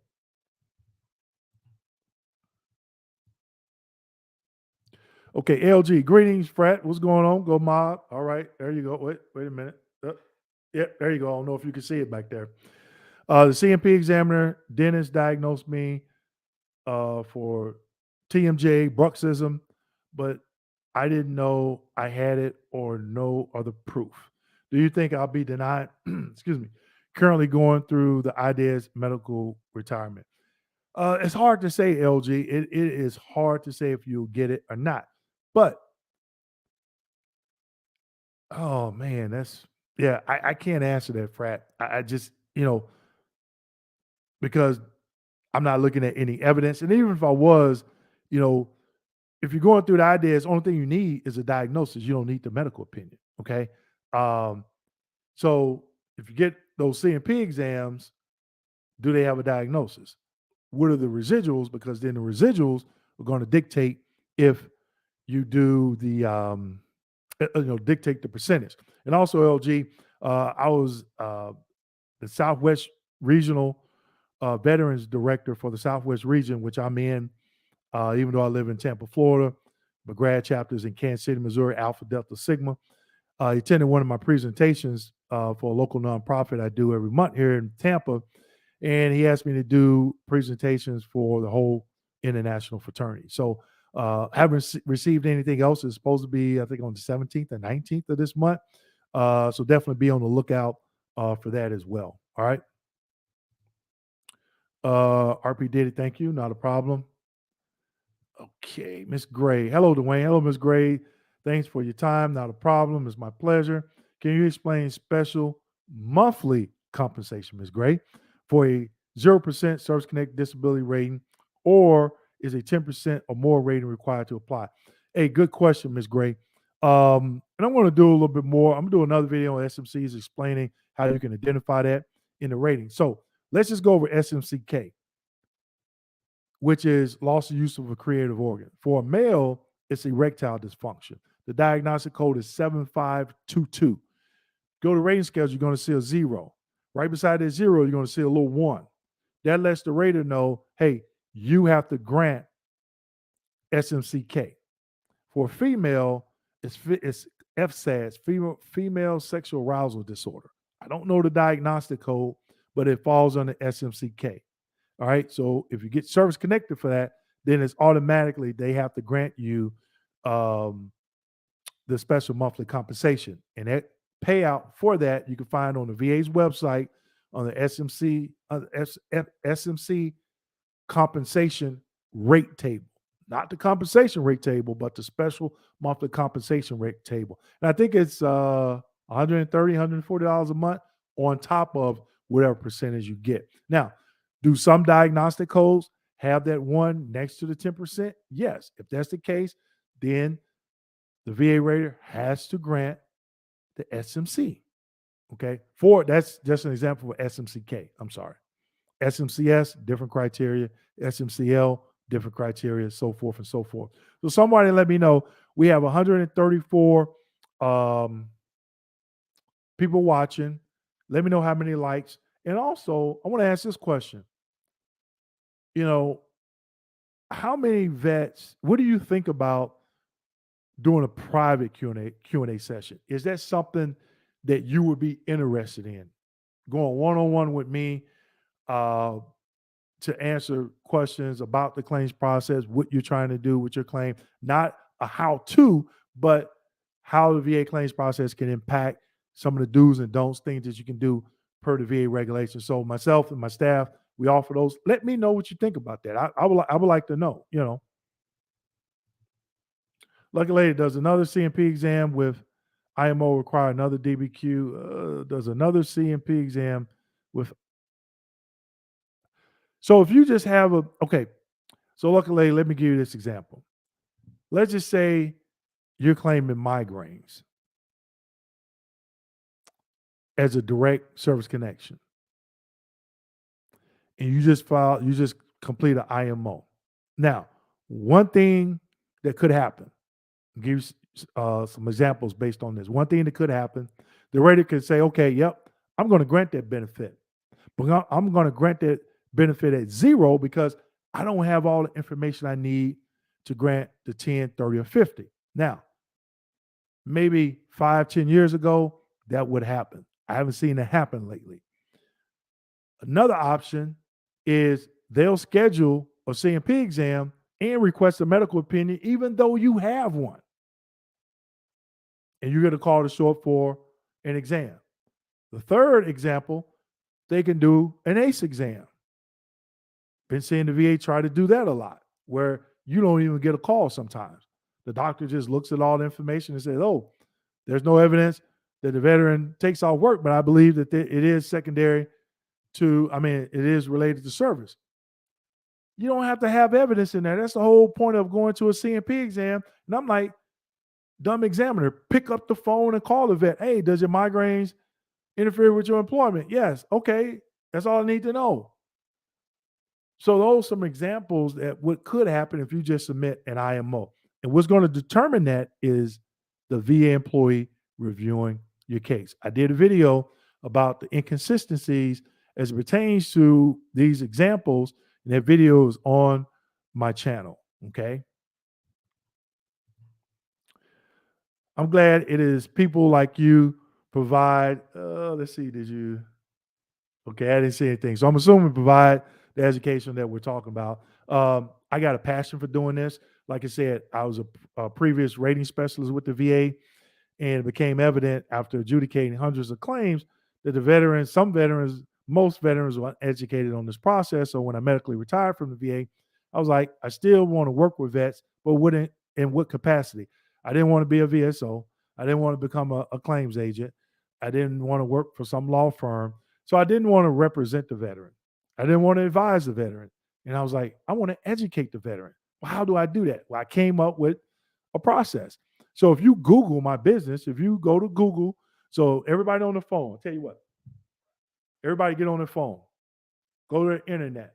[SPEAKER 1] Okay, LG, greetings, Frat. What's going on? Go mob. All right, there you go. Wait a minute. Yeah, there you go. I don't know if you can see it back there. The CMP examiner, Dennis, diagnosed me for TMJ, bruxism, but I didn't know I had it or no other proof. Do you think I'll be denied? Excuse me. Currently going through the IDES medical retirement. It's hard to say, LG. It is hard to say if you'll get it or not. But oh man, I can't answer that, Frat. I just because I'm not looking at any evidence, and even if I was, you know, if you're going through the ideas, only thing you need is a diagnosis. You don't need the medical opinion. Okay. Um, so if you get those CMP exams, do they have a diagnosis? What are the residuals? Because then the residuals are going to dictate if you do the dictate the percentage. And also LG, I was the Southwest Regional Veterans Director for the Southwest region, which I'm in, even though I live in Tampa, Florida. My grad chapter is in Kansas City, Missouri, Alpha Delta Sigma. He attended one of my presentations for a local nonprofit I do every month here in Tampa, and he asked me to do presentations for the whole international fraternity. So haven't received anything else. It's supposed to be, I think, on the 17th and 19th of this month. So definitely be on the lookout for that as well. All right. RP did it. Thank you. Not a problem. Okay, Miss Gray. Hello, Dwayne. Hello, Miss Gray. Thanks for your time. Not a problem. It's my pleasure. Can you explain special monthly compensation, Miss Gray, for a 0% Service Connect disability rating, or is a 10% or more rating required to apply? Hey, good question, Miss Gray. And I'm going to do a little bit more. I'm going to do another video on SMCs explaining how you can identify that in the rating. So let's just go over SMCK, which is loss of use of a creative organ. For a male, it's erectile dysfunction. The diagnostic code is 7522. Go to rating scales, you're going to see a 0. Right beside that 0, you're going to see a little 1. That lets the rater know, hey, you have to grant SMCK. For a female, it's FSADS, female sexual arousal disorder. I don't know the diagnostic code, but it falls under SMCK. All right. So if you get service connected for that, then it's automatically they have to grant you um, the special monthly compensation. And that payout for that you can find on the VA's website on the SMC compensation rate table. Not the compensation rate table, but the special monthly compensation rate table. And I think it's $130, $140 a month on top of whatever percentage you get. Now, do some diagnostic codes have that one next to the 10%? Yes. If that's the case, then the VA rater has to grant the SMC. Okay. That's just an example for SMCK. I'm sorry. SMCS, different criteria. SMCL, different criteria, so forth and so forth. So somebody let me know. We have 134 people watching. Let me know how many likes. And also, I want to ask this question. You know, how many vets, what do you think about doing a private Q&A session? Is that something that you would be interested in? Going one-on-one with me, to answer questions about the claims process, what you're trying to do with your claim, not a how-to, but how the VA claims process can impact some of the do's and don'ts, things that you can do per the VA regulations. So myself and my staff, we offer those. Let me know what you think about that. I would like to know, you know. Lucky Lady does another CMP exam with IMO require another DBQ, does another CMP exam with. So if you just have okay, so Lucky Lady, let me give you this example. Let's just say you're claiming migraines as a direct service connection, and you just complete an IMO. Now, one thing that could happen, I'll give you some examples based on this. One thing that could happen, the rater could say, okay, yep, I'm going to grant that benefit, but I'm going to grant that benefit at zero because I don't have all the information I need to grant the 10, 30, or 50. Now, maybe 5, 10 years ago, that would happen. I haven't seen it happen lately. Another option is they'll schedule a CMP exam and request a medical opinion, even though you have one. And you get a call to show up for an exam. The third example, they can do an ACE exam. Been seeing the VA try to do that a lot, where you don't even get a call sometimes. The doctor just looks at all the information and says, oh, there's no evidence that the veteran takes off work, but I believe that it is secondary to, it is related to service. You don't have to have evidence in there. That's the whole point of going to a CMP exam. And I'm like, dumb examiner, pick up the phone and call the vet. Hey, does your migraines interfere with your employment? Yes. Okay. That's all I need to know. So those are some examples that what could happen if you just submit an IMO. And what's going to determine that is the VA employee reviewing your case. I did a video about the inconsistencies as it pertains to these examples, and that video is on my channel. Okay. I'm glad it is people like you provide. Let's see, did you? Okay, I didn't see anything. So I'm assuming provide the education that we're talking about. I got a passion for doing this. Like I said, I was a previous rating specialist with the VA, and it became evident after adjudicating hundreds of claims that most veterans were uneducated on this process. So when I medically retired from the VA, I was like, I still want to work with vets, but wouldn't in what capacity? I didn't want to be a VSO. I didn't want to become a claims agent. I didn't want to work for some law firm. So I didn't want to represent the veteran. I didn't want to advise the veteran. And I was like, I want to educate the veteran. Well, how do I do that? Well, I came up with a process. So if you Google my business, if you go to Google, so everybody on the phone, I'll tell you what, everybody get on their phone, go to the internet,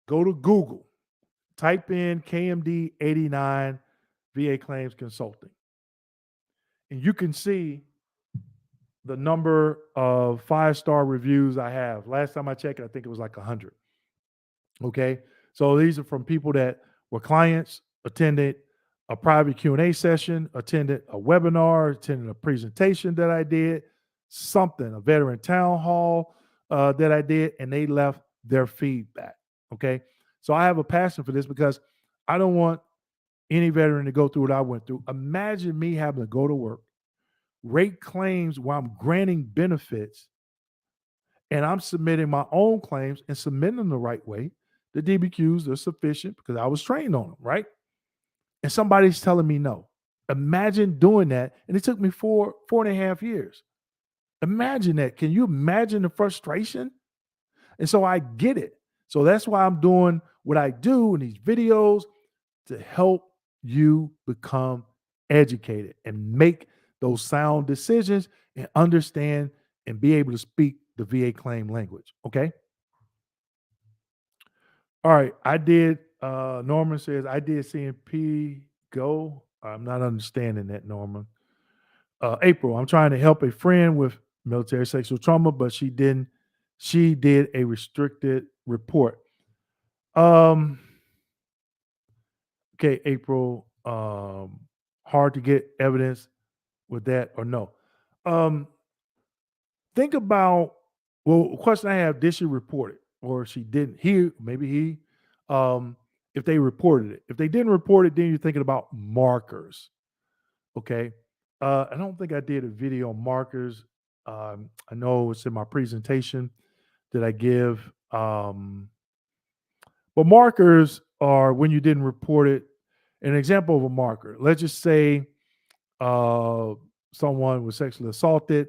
[SPEAKER 1] go to Google, type in KMD 89 VA Claims Consulting. And you can see the number of 5-star reviews I have. Last time I checked, I think it was like 100. Okay. So these are from people that were clients, attended a private Q&A session, attended a webinar, attended a presentation that I did, something, a veteran town hall that I did, and they left their feedback. Okay. So I have a passion for this because I don't want any veteran to go through what I went through. Imagine me having to go to work, rate claims while I'm granting benefits, and I'm submitting my own claims and submitting them the right way. The DBQs are sufficient because I was trained on them, right? And somebody's telling me no. Imagine doing that. And it took me 4.5 years. Imagine that. Can you imagine the frustration? And so I get it. So that's why I'm doing what I do in these videos to help you become educated and make those sound decisions and understand and be able to speak the VA claim language. Okay. All right. I did, Norman says, I did CMP go. I'm not understanding that, Norman. April, I'm trying to help a friend with military sexual trauma, but she did a restricted report. Um, okay, April, hard to get evidence with that or no. Um, think about, well, the question I have, did she report it or she didn't? Maybe he, if they reported it. If they didn't report it, then you're thinking about markers. Okay. I don't think I did a video on markers. I know it's in my presentation that I give. But markers are when you didn't report it. An example of a marker. Let's just say uh, someone was sexually assaulted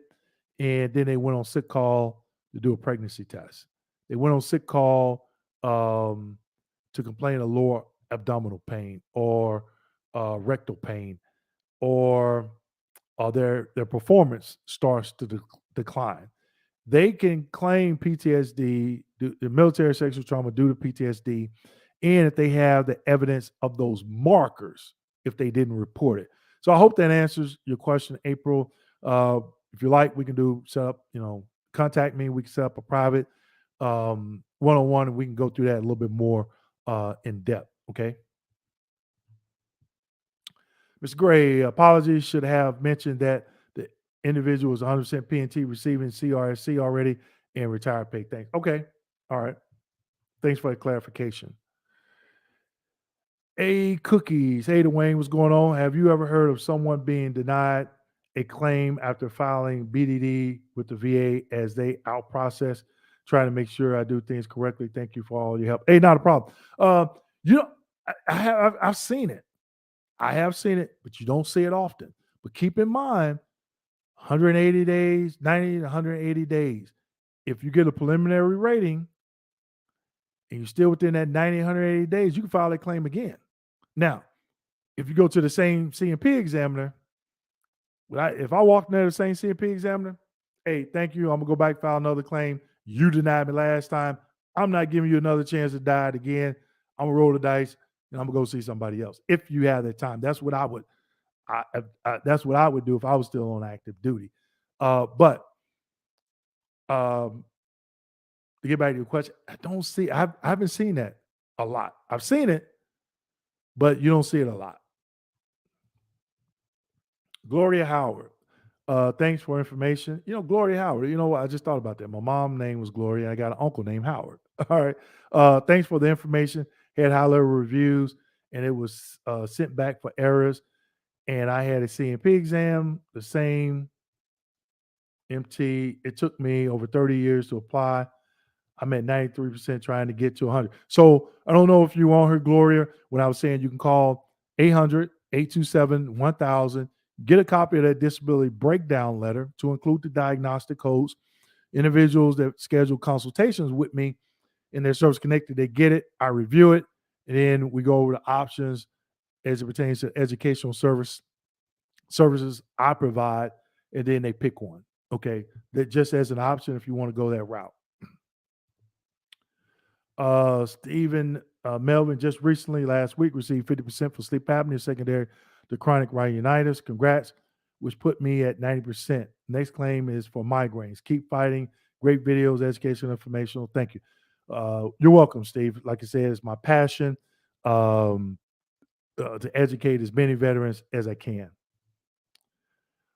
[SPEAKER 1] and then they went on sick call to do a pregnancy test. They went on sick call to complain of lower abdominal pain or rectal pain, or their performance starts to decline. They can claim PTSD, the military sexual trauma due to PTSD, and if they have the evidence of those markers, if they didn't report it. So I hope that answers your question, April. Uh, if you like, we can set up, contact me. We can set up a private one-on-one, and we can go through that a little bit more in depth. Okay. Ms. Gray, apologies, should have mentioned that the individual is 100% P&T receiving CRSC already and retired pay. Thanks. Okay. All right. Thanks for the clarification. A Cookies. Hey, Dwayne, what's going on? Have you ever heard of someone being denied a claim after filing BDD with the VA as they out process, trying to make sure I do things correctly? Thank you for all your help. Hey, not a problem. You know, I've seen it. I have seen it, but you don't see it often. But keep in mind, 180 days, 90 to 180 days. If you get a preliminary rating and you're still within that 90, 180 days, you can file that claim again. Now, if you go to the same CMP examiner, if I walk in there the same CMP examiner, hey, thank you, I'm gonna go back file another claim. You denied me last time. I'm not giving you another chance to die again. I'm gonna roll the dice and I'm gonna go see somebody else. If you have that time, that's what I would. That's what I would do if I was still on active duty. But to get back to your question, I haven't seen that a lot. I've seen it, but you don't see it a lot. Gloria Howard. Thanks for information. Gloria Howard. You know what? I just thought about that. My mom's name was Gloria. I got an uncle named Howard. All right. Thanks for the information. Had high level reviews, and it was sent back for errors. And I had a CMP exam, the same MT. It took me over 30 years to apply. I'm at 93% trying to get to 100. So I don't know if you on her, Gloria, when I was saying you can call 800-827-1000, get a copy of that disability breakdown letter to include the diagnostic codes. Individuals that schedule consultations with me in their service connected, they get it. I review it. And then we go over the options as it pertains to educational services I provide. And then they pick one. Okay. That just as an option if you want to go that route. Stephen Melvin just recently last week received 50% for sleep apnea secondary to chronic rhinitis. Congrats, which put me at 90%. Next claim is for migraines. Keep fighting. Great videos, educational, informational. Thank you. You're welcome, Steve. Like I said, it's my passion um, to educate as many veterans as I can.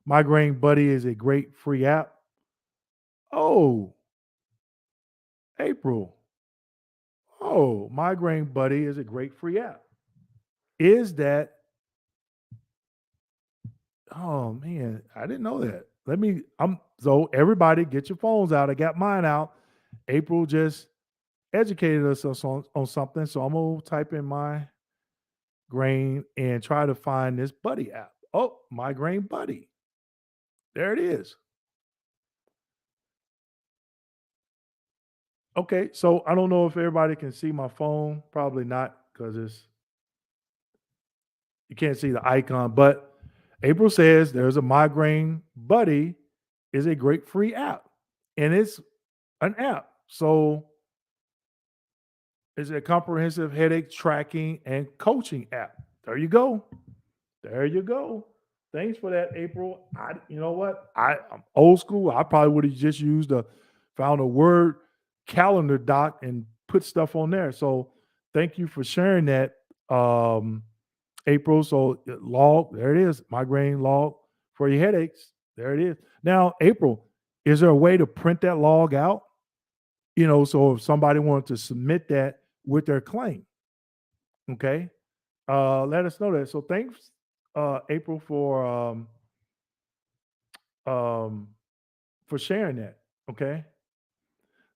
[SPEAKER 1] Migraine Buddy is a great free app. Oh, April. Oh, Migraine Buddy is a great free app. Is that? Oh man, I didn't know that. So everybody get your phones out. I got mine out. April just educated us on something. So I'm gonna type in my grain and try to find this buddy app. Oh, Migraine Buddy. There it is. Okay, so I don't know if everybody can see my phone. Probably not because it's you can't see the icon. But April says there's a Migraine Buddy is a great free app, and it's an app. So it's a comprehensive headache tracking and coaching app. There you go. There you go. Thanks for that, April. You know what? I'm old school. I probably would have just found a Word calendar doc and put stuff on there. So thank you for sharing that, April. So log, there it is, migraine log for your headaches. There it is. Now, April, is there a way to print that log out? So if somebody wanted to submit that with their claim, okay, let us know that. So thanks, April, um, for sharing that. Okay.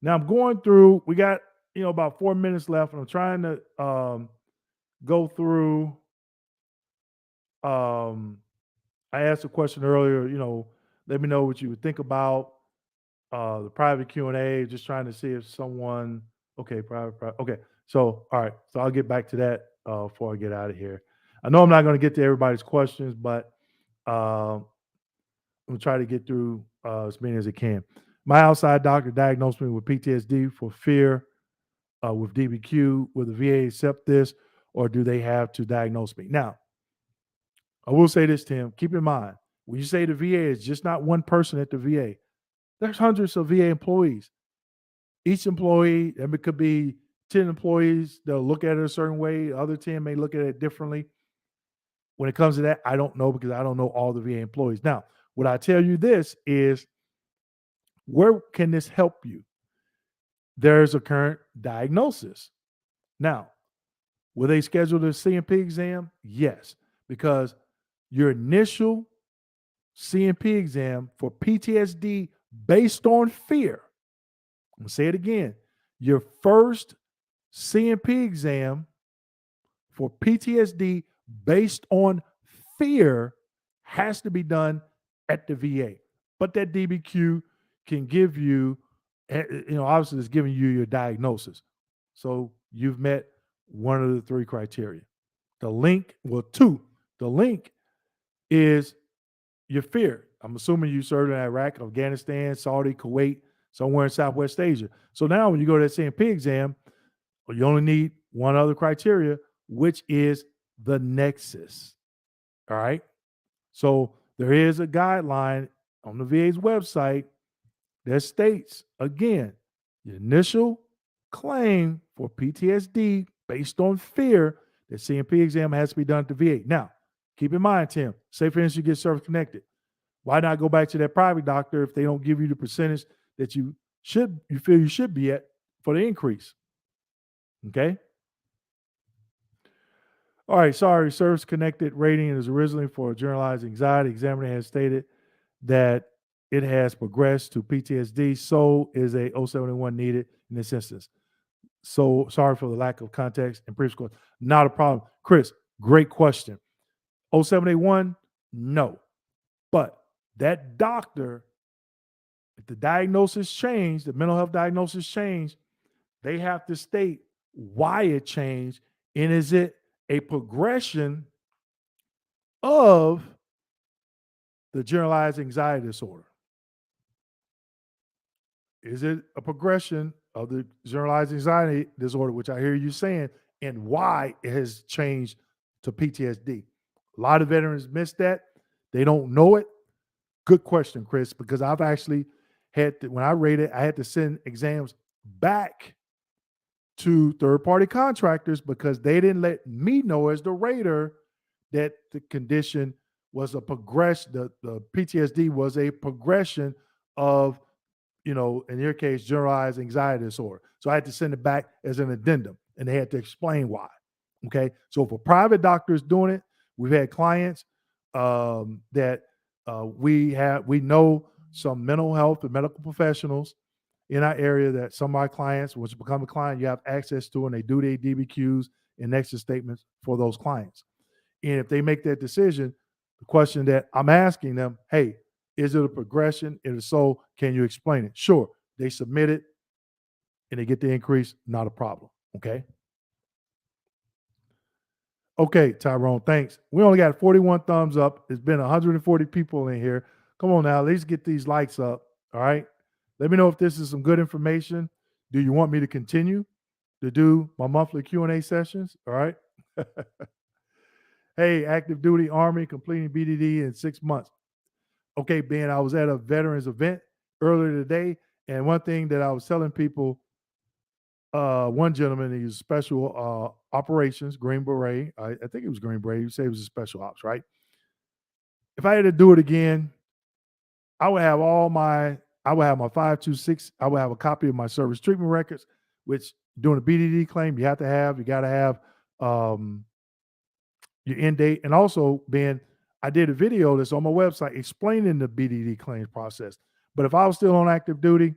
[SPEAKER 1] Now I'm going through. We got about 4 minutes left, and I'm trying to go through. Um, I asked a question earlier. Let me know what you would think about the private Q&A. Just trying to see if someone. Okay, private. Okay, so all right. So I'll get back to that before I get out of here. I know I'm not going to get to everybody's questions, but I'm gonna try to get through as many as I can. My outside doctor diagnosed me with PTSD for fear with DBQ. Will the VA accept this, or do they have to diagnose me? Now, I will say this, Tim. Keep in mind, when you say the VA is just not one person at the VA, there's hundreds of VA employees. Each employee, it could be 10 employees, they'll look at it a certain way. The other 10 may look at it differently. When it comes to that, I don't know because I don't know all the VA employees. Now, what I tell you this is, where can this help you? There's a current diagnosis. Now, will they schedule the CMP exam? Yes, because your initial CMP exam for PTSD based on fear, I'm going to say it again, your first CMP exam for PTSD based on fear has to be done at the VA. But that DBQ can give you, obviously it's giving you your diagnosis. So you've met one of the three criteria. The link, well, two. The link is your fear. I'm assuming you served in Iraq, Afghanistan, Saudi, Kuwait, somewhere in Southwest Asia. So now when you go to that CMP exam, you only need one other criteria, which is the nexus. All right. So there is a guideline on the VA's website that states, again, the initial claim for PTSD based on fear, the CMP exam has to be done at the VA. Now, keep in mind, Tim, say for instance you get service connected. Why not go back to that private doctor if they don't give you the percentage that you feel you should be at for the increase? Okay. All right, sorry. Service connected rating is originally for generalized anxiety. Examiner has stated that it has progressed to PTSD. So is a 071 needed in this instance. So sorry for the lack of context and previous question. Not a problem. Chris, great question. 0781, no. But that doctor, if the diagnosis changed, the mental health diagnosis changed, they have to state why it changed. And is it a progression of the generalized anxiety disorder? Is it a progression of the generalized anxiety disorder, which I hear you saying, and why it has changed to PTSD? A lot of veterans miss that. They don't know it. Good question, Chris, because I've actually when I rated, I had to send exams back to third-party contractors because they didn't let me know as the rater that the condition was a progression. The PTSD was a progression of, in your case, generalized anxiety disorder. So I had to send it back as an addendum, and they had to explain why. Okay. So for private doctors doing it, we've had clients that we know some mental health and medical professionals in our area that some of our clients, once you become a client, you have access to, and they do their DBQs and nexus statements for those clients. And if they make that decision, the question that I'm asking them, hey, is it a progression? If so, can you explain it? Sure. They submit it and they get the increase, not a problem. Okay. Okay, Tyrone, thanks. We only got 41 thumbs up. There's been 140 people in here. Come on now, let's get these likes up. All right. Let me know if this is some good information. Do you want me to continue to do my monthly Q&A sessions? All right. Hey, active duty Army completing BDD in 6 months. Okay, Ben, I was at a veterans event earlier today, and one thing that I was telling people, one gentleman, he was special operations, Green Beret. I think it was Green Beret. You say it was a special ops, right? If I had to do it again, I would have I would have my 526. I would have a copy of my service treatment records, which doing a BDD claim, you got to have your end date. And also, Ben, I did a video that's on my website explaining the BDD claims process. But if I was still on active duty,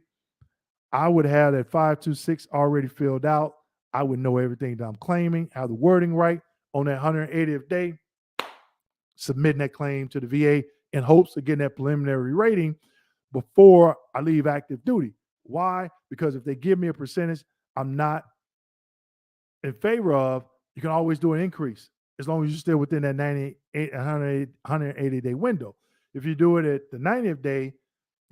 [SPEAKER 1] I would have that 526 already filled out. I would know everything that I'm claiming, have the wording right on that 180th day, submitting that claim to the VA in hopes of getting that preliminary rating before I leave active duty. Why? Because if they give me a percentage I'm not in favor of, you can always do an increase as long as you're still within that 98, 180 day window. If you do it at the 90th day,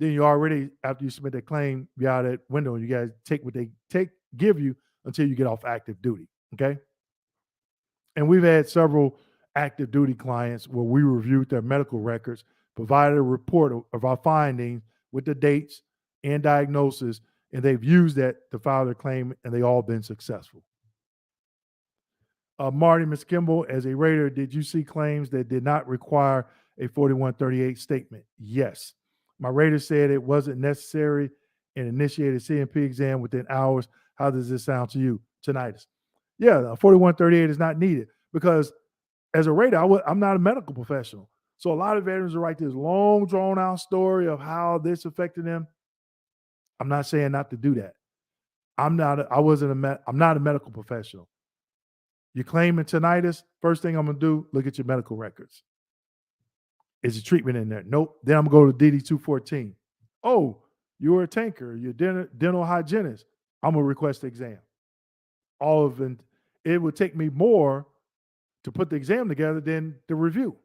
[SPEAKER 1] then you already, after you submit that claim, you're out of that window, and you guys take what they give you until you get off active duty. Okay. And we've had several active duty clients where we reviewed their medical records, provided a report of our findings with the dates and diagnosis, and they've used that to file their claim, and they all been successful. Marty, Ms. Kimball, as a rater, did you see claims that did not require a 4138 statement? Yes. My rater said it wasn't necessary and initiated CMP exam within hours. How does this sound to you? Tinnitus. Yeah, 4138 is not needed because as a rater, I'm not a medical professional. So a lot of veterans will write this long, drawn out story of how this affected them. I'm not saying not to do that. I'm not a medical professional. You're claiming tinnitus, first thing I'm going to do, look at your medical records. Is the treatment in there? Nope. Then I'm going to go to DD-214. Oh, you're a tanker. You're a dental hygienist. I'm going to request the exam. All of it. It would take me more to put the exam together than the review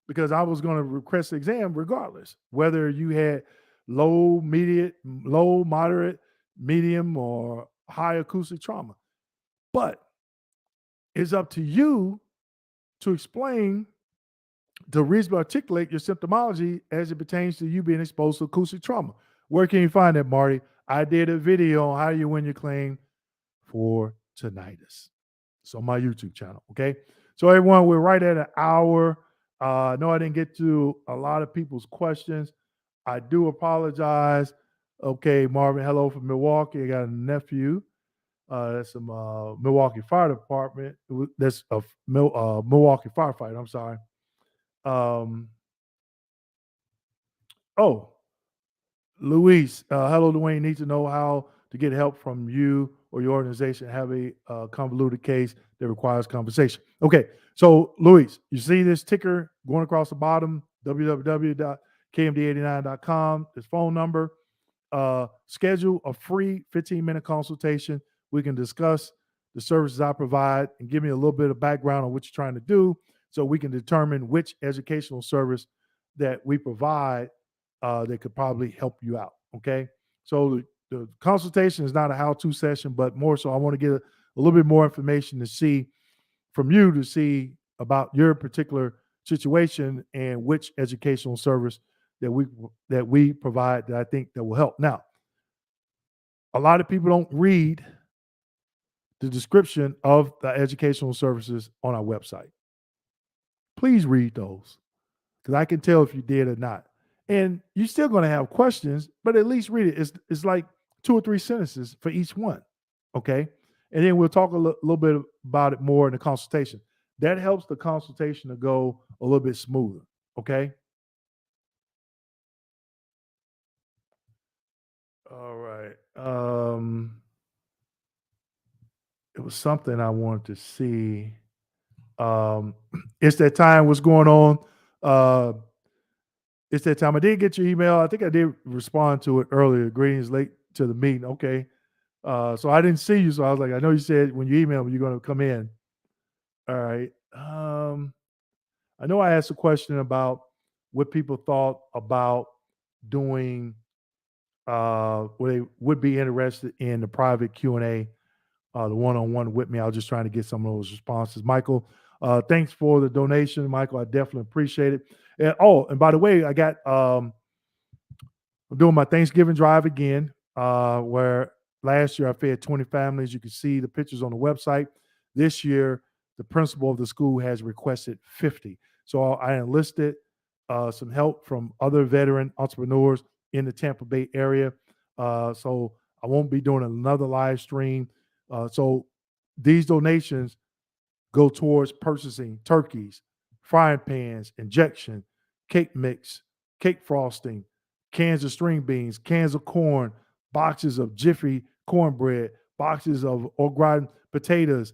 [SPEAKER 1] because I was going to request the exam regardless, whether you had low, moderate, medium, or high acoustic trauma. But it's up to you to explain, to reasonably articulate your symptomology as it pertains to you being exposed to acoustic trauma. Where can you find that, Marty? I did a video on how you win your claim for tinnitus. It's on my YouTube channel, okay? So everyone, we're right at an hour. I know I didn't get to a lot of people's questions. I do apologize. Okay, Marvin, hello from Milwaukee. I got a nephew. That's a Milwaukee Fire Department. That's a Milwaukee firefighter. I'm sorry. Luis, hello, Dwayne. Need to know how to get help from you or your organization have a convoluted case that requires compensation. Okay, so Luis, you see this ticker going across the bottom, www.kmd89.com, this phone number. Schedule a free 15-minute consultation. We can discuss the services I provide and give me a little bit of background on what you're trying to do so we can determine which educational service that we provide that could probably help you out, okay? So the consultation is not a how-to session, but more so I want to get a little bit more information to see from you to see about your particular situation and which educational service that we provide that I think that will help. Now, a lot of people don't read the description of the educational services on our website. Please read those because I can tell if you did or not. And you're still going to have questions, but at least read it. It's like 2 or 3 sentences for each one. Okay. And then we'll talk a little bit about it more in the consultation. That helps the consultation to go a little bit smoother. Okay. All right. It was something I wanted to see. It's that time. What's going on? Uh, it's that time. I did get your email. I think I did respond to it earlier. Greetings late to the meeting. Okay. So I didn't see you. So I was like, I know you said when you emailed me, you're going to come in. All right. I know I asked a question about what people thought about doing, what they would be interested in the private Q&A, the one-on-one with me. I was just trying to get some of those responses. Michael, thanks for the donation, Michael. I definitely appreciate it. And by the way, I'm doing my Thanksgiving drive again, where last year I fed 20 families. You can see the pictures on the website. This year, the principal of the school has requested 50. So I enlisted some help from other veteran entrepreneurs in the Tampa Bay area. So I won't be doing another live stream. So these donations go towards purchasing turkeys, frying pans, injection, cake mix, cake frosting, cans of string beans, cans of corn, boxes of Jiffy cornbread, boxes of au gratin potatoes,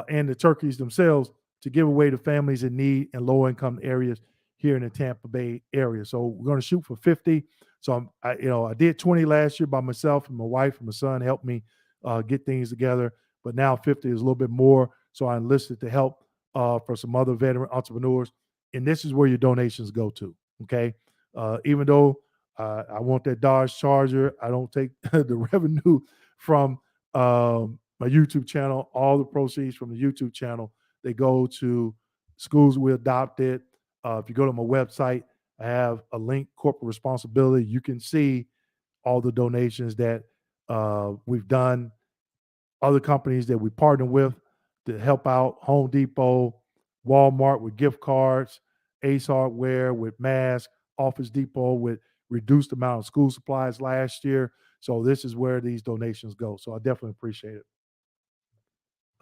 [SPEAKER 1] and the turkeys themselves to give away to families in need and low income areas here in the Tampa Bay area. So we're going to shoot for 50. So I did 20 last year by myself, and my wife and my son helped me get things together. But now 50 is a little bit more. So I enlisted to help for some other veteran entrepreneurs. And this is where your donations go to. Okay. Even though I want that Dodge Charger, I don't take the revenue from my YouTube channel. All the proceeds from the YouTube channel, they go to schools we adopted. If you go to my website, I have a link, corporate responsibility. You can see all the donations that we've done, other companies that we partner with to help out: Home Depot, Walmart with gift cards, Ace Hardware with masks, Office Depot with reduced amount of school supplies last year. So this is where these donations go. So I definitely appreciate it.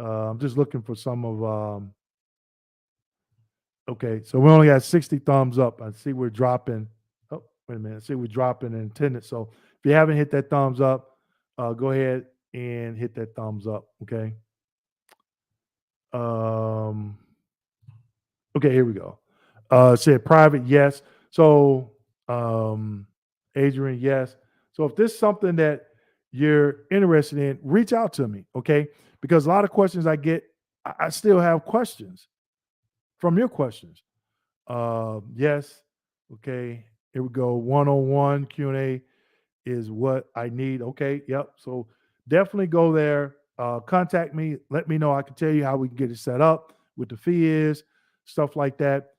[SPEAKER 1] I'm just looking for some of. Okay, so we only got 60 thumbs up. I see we're dropping. Oh, wait a minute. I see we're dropping in attendance. So if you haven't hit that thumbs up, go ahead and hit that thumbs up. Okay. Um, okay, here we go. Said private, yes. So, Adrian, yes. So if this is something that you're interested in, reach out to me, okay? Because a lot of questions I get, I still have questions from your questions. Yes. Okay. Here we go. One-on-one Q&A is what I need. Okay. Yep. So definitely go there. Contact me. Let me know. I can tell you how we can get it set up, what the fee is, stuff like that.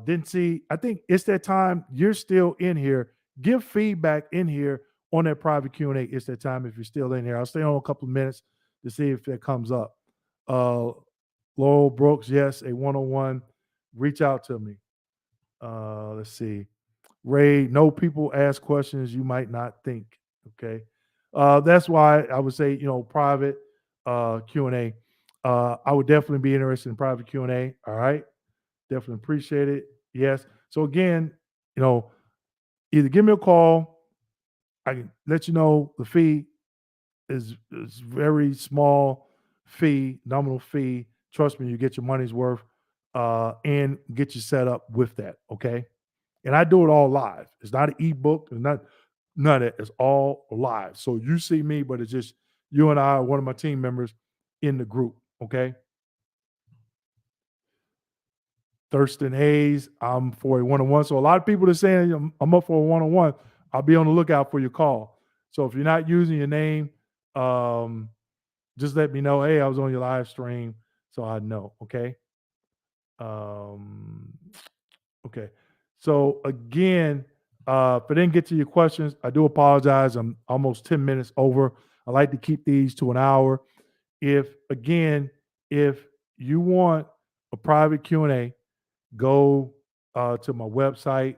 [SPEAKER 1] Didn't see. I think it's that time. You're still in here. Give feedback in here on that private Q&A. It's that time if you're still in here. I'll stay on a couple of minutes to see if that comes up. Laurel Brooks, yes, a one-on-one. Reach out to me. Let's see. Ray, no, people ask questions you might not think. Okay. That's why I would say, private Q&A. I would definitely be interested in private Q&A. All right. Definitely appreciate it. Yes. So again, either give me a call. I can let you know the fee is very small fee, nominal fee. Trust me, you get your money's worth, and get you set up with that. Okay. And I do it all live. It's not an ebook. It's not none of it. It's all live. So you see me, but it's just you and I, one of my team members in the group. Okay. Thurston Hayes, I'm for a one-on-one. So a lot of people are saying I'm up for a one-on-one. I'll be on the lookout for your call. So if you're not using your name, just let me know. Hey, I was on your live stream, so I know. Okay. Um, okay. So again, if I didn't get to your questions, I do apologize. I'm almost 10 minutes over. I like to keep these to an hour. if you want a private Q&A, go to my website.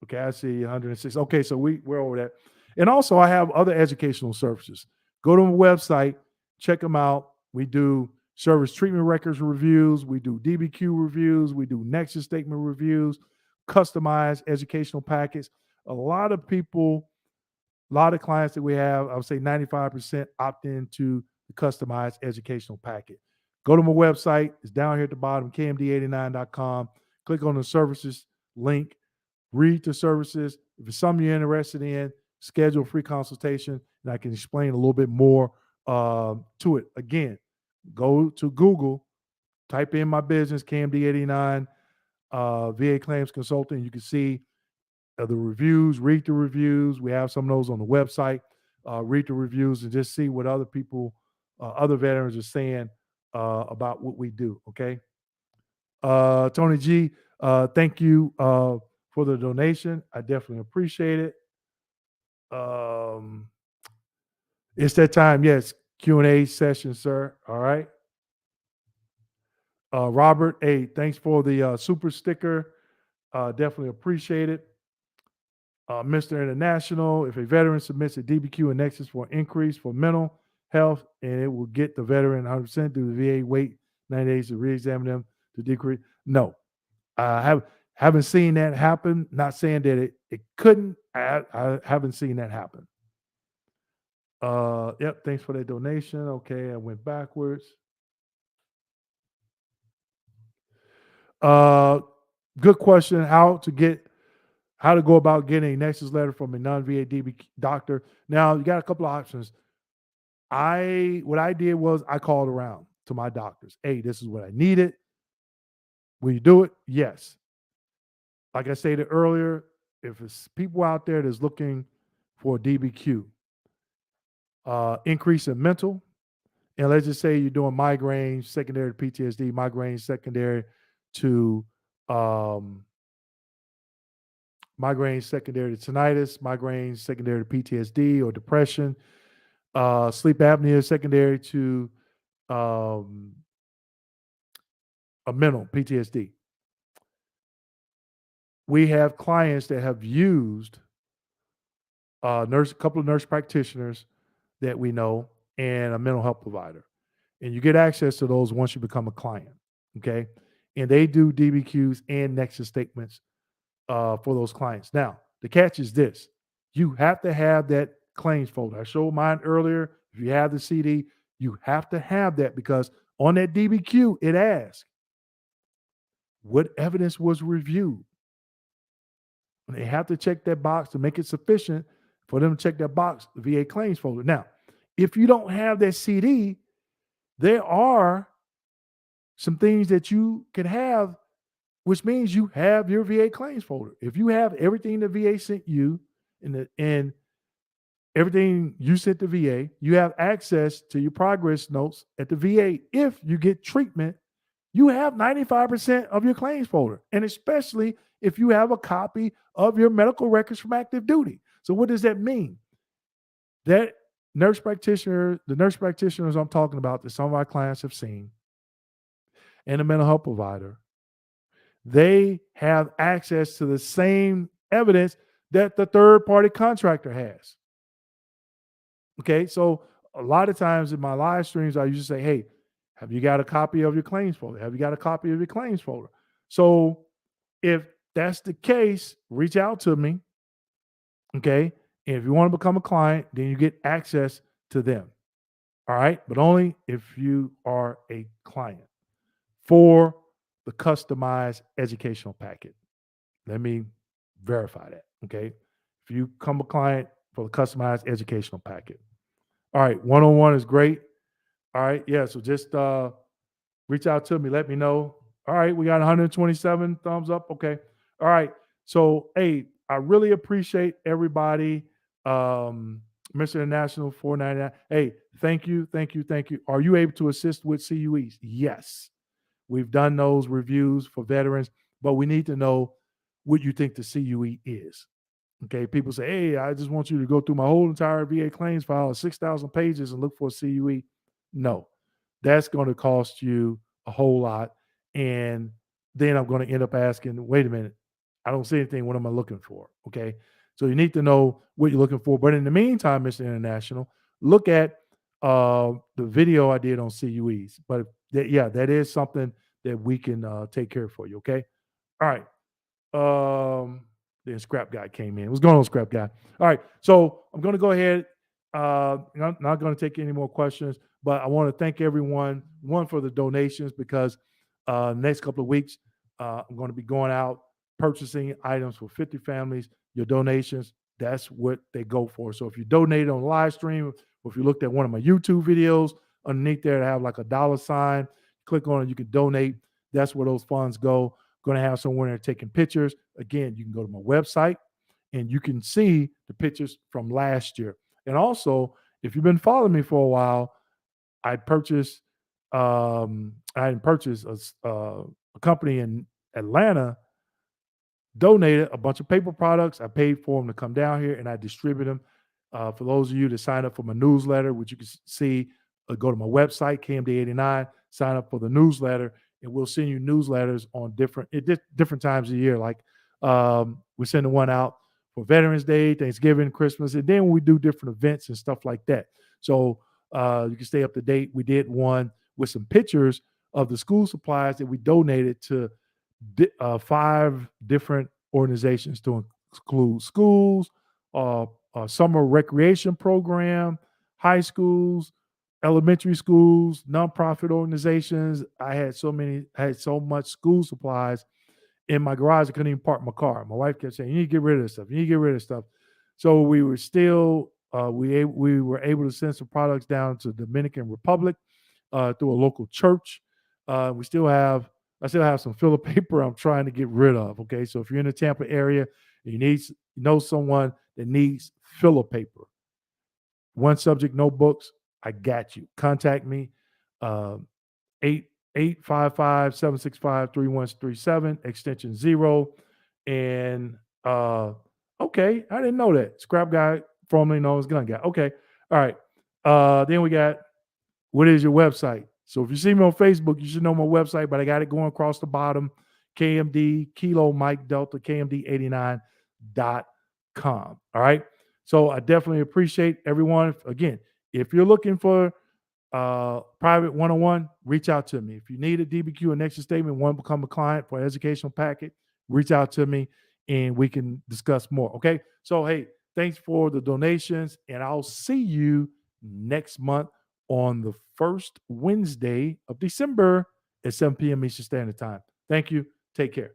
[SPEAKER 1] Okay, I see 106. Okay, so we're over that. And also, I have other educational services. Go to my website, check them out. We do service treatment records reviews, we do DBQ reviews, we do nexus statement reviews, customized educational packets. A lot of people, a lot of clients that we have, I would say 95% opt into the customized educational packet. Go to my website. It's down here at the bottom, kmd89.com. Click on the services link. Read the services. If it's something you're interested in, schedule a free consultation, and I can explain a little bit more to it. Again, go to Google, type in my business, KMD89 VA Claims Consulting. You can see the reviews, read the reviews. We have some of those on the website. Read the reviews and just see what other people, other veterans are saying about what we do, okay? Tony G, thank you for the donation. I definitely appreciate it. It's that time, yes. Q&A session, sir. All right. Robert, hey, thanks for the super sticker. Definitely appreciate it. Mr. International, if a veteran submits a DBQ and Nexus for an increase for mental health, and it will get the veteran 100%, do the VA wait 90 days to re-examine them to decrease? No. I haven't seen that happen. Not saying that it couldn't. I haven't seen that happen. Yep, thanks for that donation. Okay, I went backwards. Good question. How to go about getting a Nexus letter from a non-VA DBQ doctor. Now, you got a couple of options. What I did was I called around to my doctors. Hey, this is what I needed. Will you do it? Yes. Like I stated earlier, if it's people out there that's looking for a DBQ, increase in mental, and let's just say you're doing migraines secondary to PTSD, migraines secondary to tinnitus, migraines secondary to PTSD or depression, sleep apnea secondary to a mental PTSD. We have clients that have used a couple of nurse practitioners that we know and a mental health provider. And you get access to those once you become a client, okay? And they do DBQs and nexus statements for those clients. Now, the catch is this. You have to have that claims folder. I showed mine earlier. If you have the CD, you have to have that because on that DBQ, it asks, what evidence was reviewed? And they have to check that box to make it sufficient for them to check that box, the VA claims folder. Now, if you don't have that CD, there are some things that you can have, which means you have your VA claims folder. If you have everything the VA sent you and everything you sent the VA, you have access to your progress notes at the VA. If you get treatment, you have 95% of your claims folder, and especially if you have a copy of your medical records from active duty. So what does that mean? That the nurse practitioners I'm talking about that some of our clients have seen, and a mental health provider, they have access to the same evidence that the third-party contractor has. Okay, so a lot of times in my live streams, I used to say, hey, have you got a copy of your claims folder? Have you got a copy of your claims folder? So if that's the case, reach out to me, okay? And if you want to become a client, then you get access to them, all right? But only if you are a client for the customized educational packet. Let me verify that, okay? If you become a client for the customized educational packet. All right, one-on-one is great. All right, yeah, so just reach out to me. Let me know. All right, we got 127 thumbs up. Okay. All right. So, hey, I really appreciate everybody. Mr. International 499. Hey, thank you. Are you able to assist with CUEs? Yes. We've done those reviews for veterans, but we need to know what you think the CUE is. Okay, people say, hey, I just want you to go through my whole entire VA claims file of 6,000 pages and look for a CUE. No, that's going to cost you a whole lot. And then I'm going to end up asking, wait a minute, I don't see anything. What am I looking for? Okay. So you need to know what you're looking for. But in the meantime, Mr. International, look at the video I did on CUEs. But yeah, that is something that we can take care of for you. Okay. All right. Then Scrap Guy came in. What's going on, Scrap Guy? All right. So I'm going to go ahead. Not going to take any more questions, but I want to thank everyone, one, for the donations, because next couple of weeks, I'm going to be going out purchasing items for 50 families. Your donations, that's what they go for. So if you donate on live stream, or if you looked at one of my YouTube videos, underneath there, to have like a dollar sign, click on it, you can donate. That's where those funds go. Going to have someone there taking pictures. Again, you can go to my website and you can see the pictures from last year. And also, if you've been following me for a while, I purchased a company in Atlanta donated a bunch of paper products. I paid for them to come down here and I distribute them. For those of you that sign up for my newsletter, which you can see, go to my website, KMD89, sign up for the newsletter, and we'll send you newsletters on different times of the year. Like we're sending one out for Veterans Day, Thanksgiving, Christmas, and then we do different events and stuff like that. So you can stay up to date. We did one with some pictures of the school supplies that we donated to 5 different organizations, to include schools, summer recreation program, high schools, elementary schools, nonprofit organizations. I had so much school supplies in my garage, I couldn't even park my car. My wife kept saying, "You need to get rid of this stuff. You need to get rid of stuff." So we were still we were able to send some products down to Dominican Republic through a local church. We still have I still have some filler paper I'm trying to get rid of. Okay, so if you're in the Tampa area and you know someone that needs filler paper, one subject notebooks, I got you. Contact me. Uh, 855-765-3137, extension 0. And okay, I didn't know that. Scrap Guy, formerly known as Gun Guy. Okay. All right. Then we got, what is your website? So if you see me on Facebook, you should know my website, but I got it going across the bottom. KMD Kilo Mike Delta KMD89.com. All right. So I definitely appreciate everyone. Again, if you're looking for private one-on-one, reach out to me. If you need a DBQ or nexus statement, want to become a client for an educational packet, reach out to me and we can discuss more. Okay. So, hey, thanks for the donations, and I'll see you next month on the first Wednesday of December at 7 p.m. Eastern Standard Time. Thank you. Take care.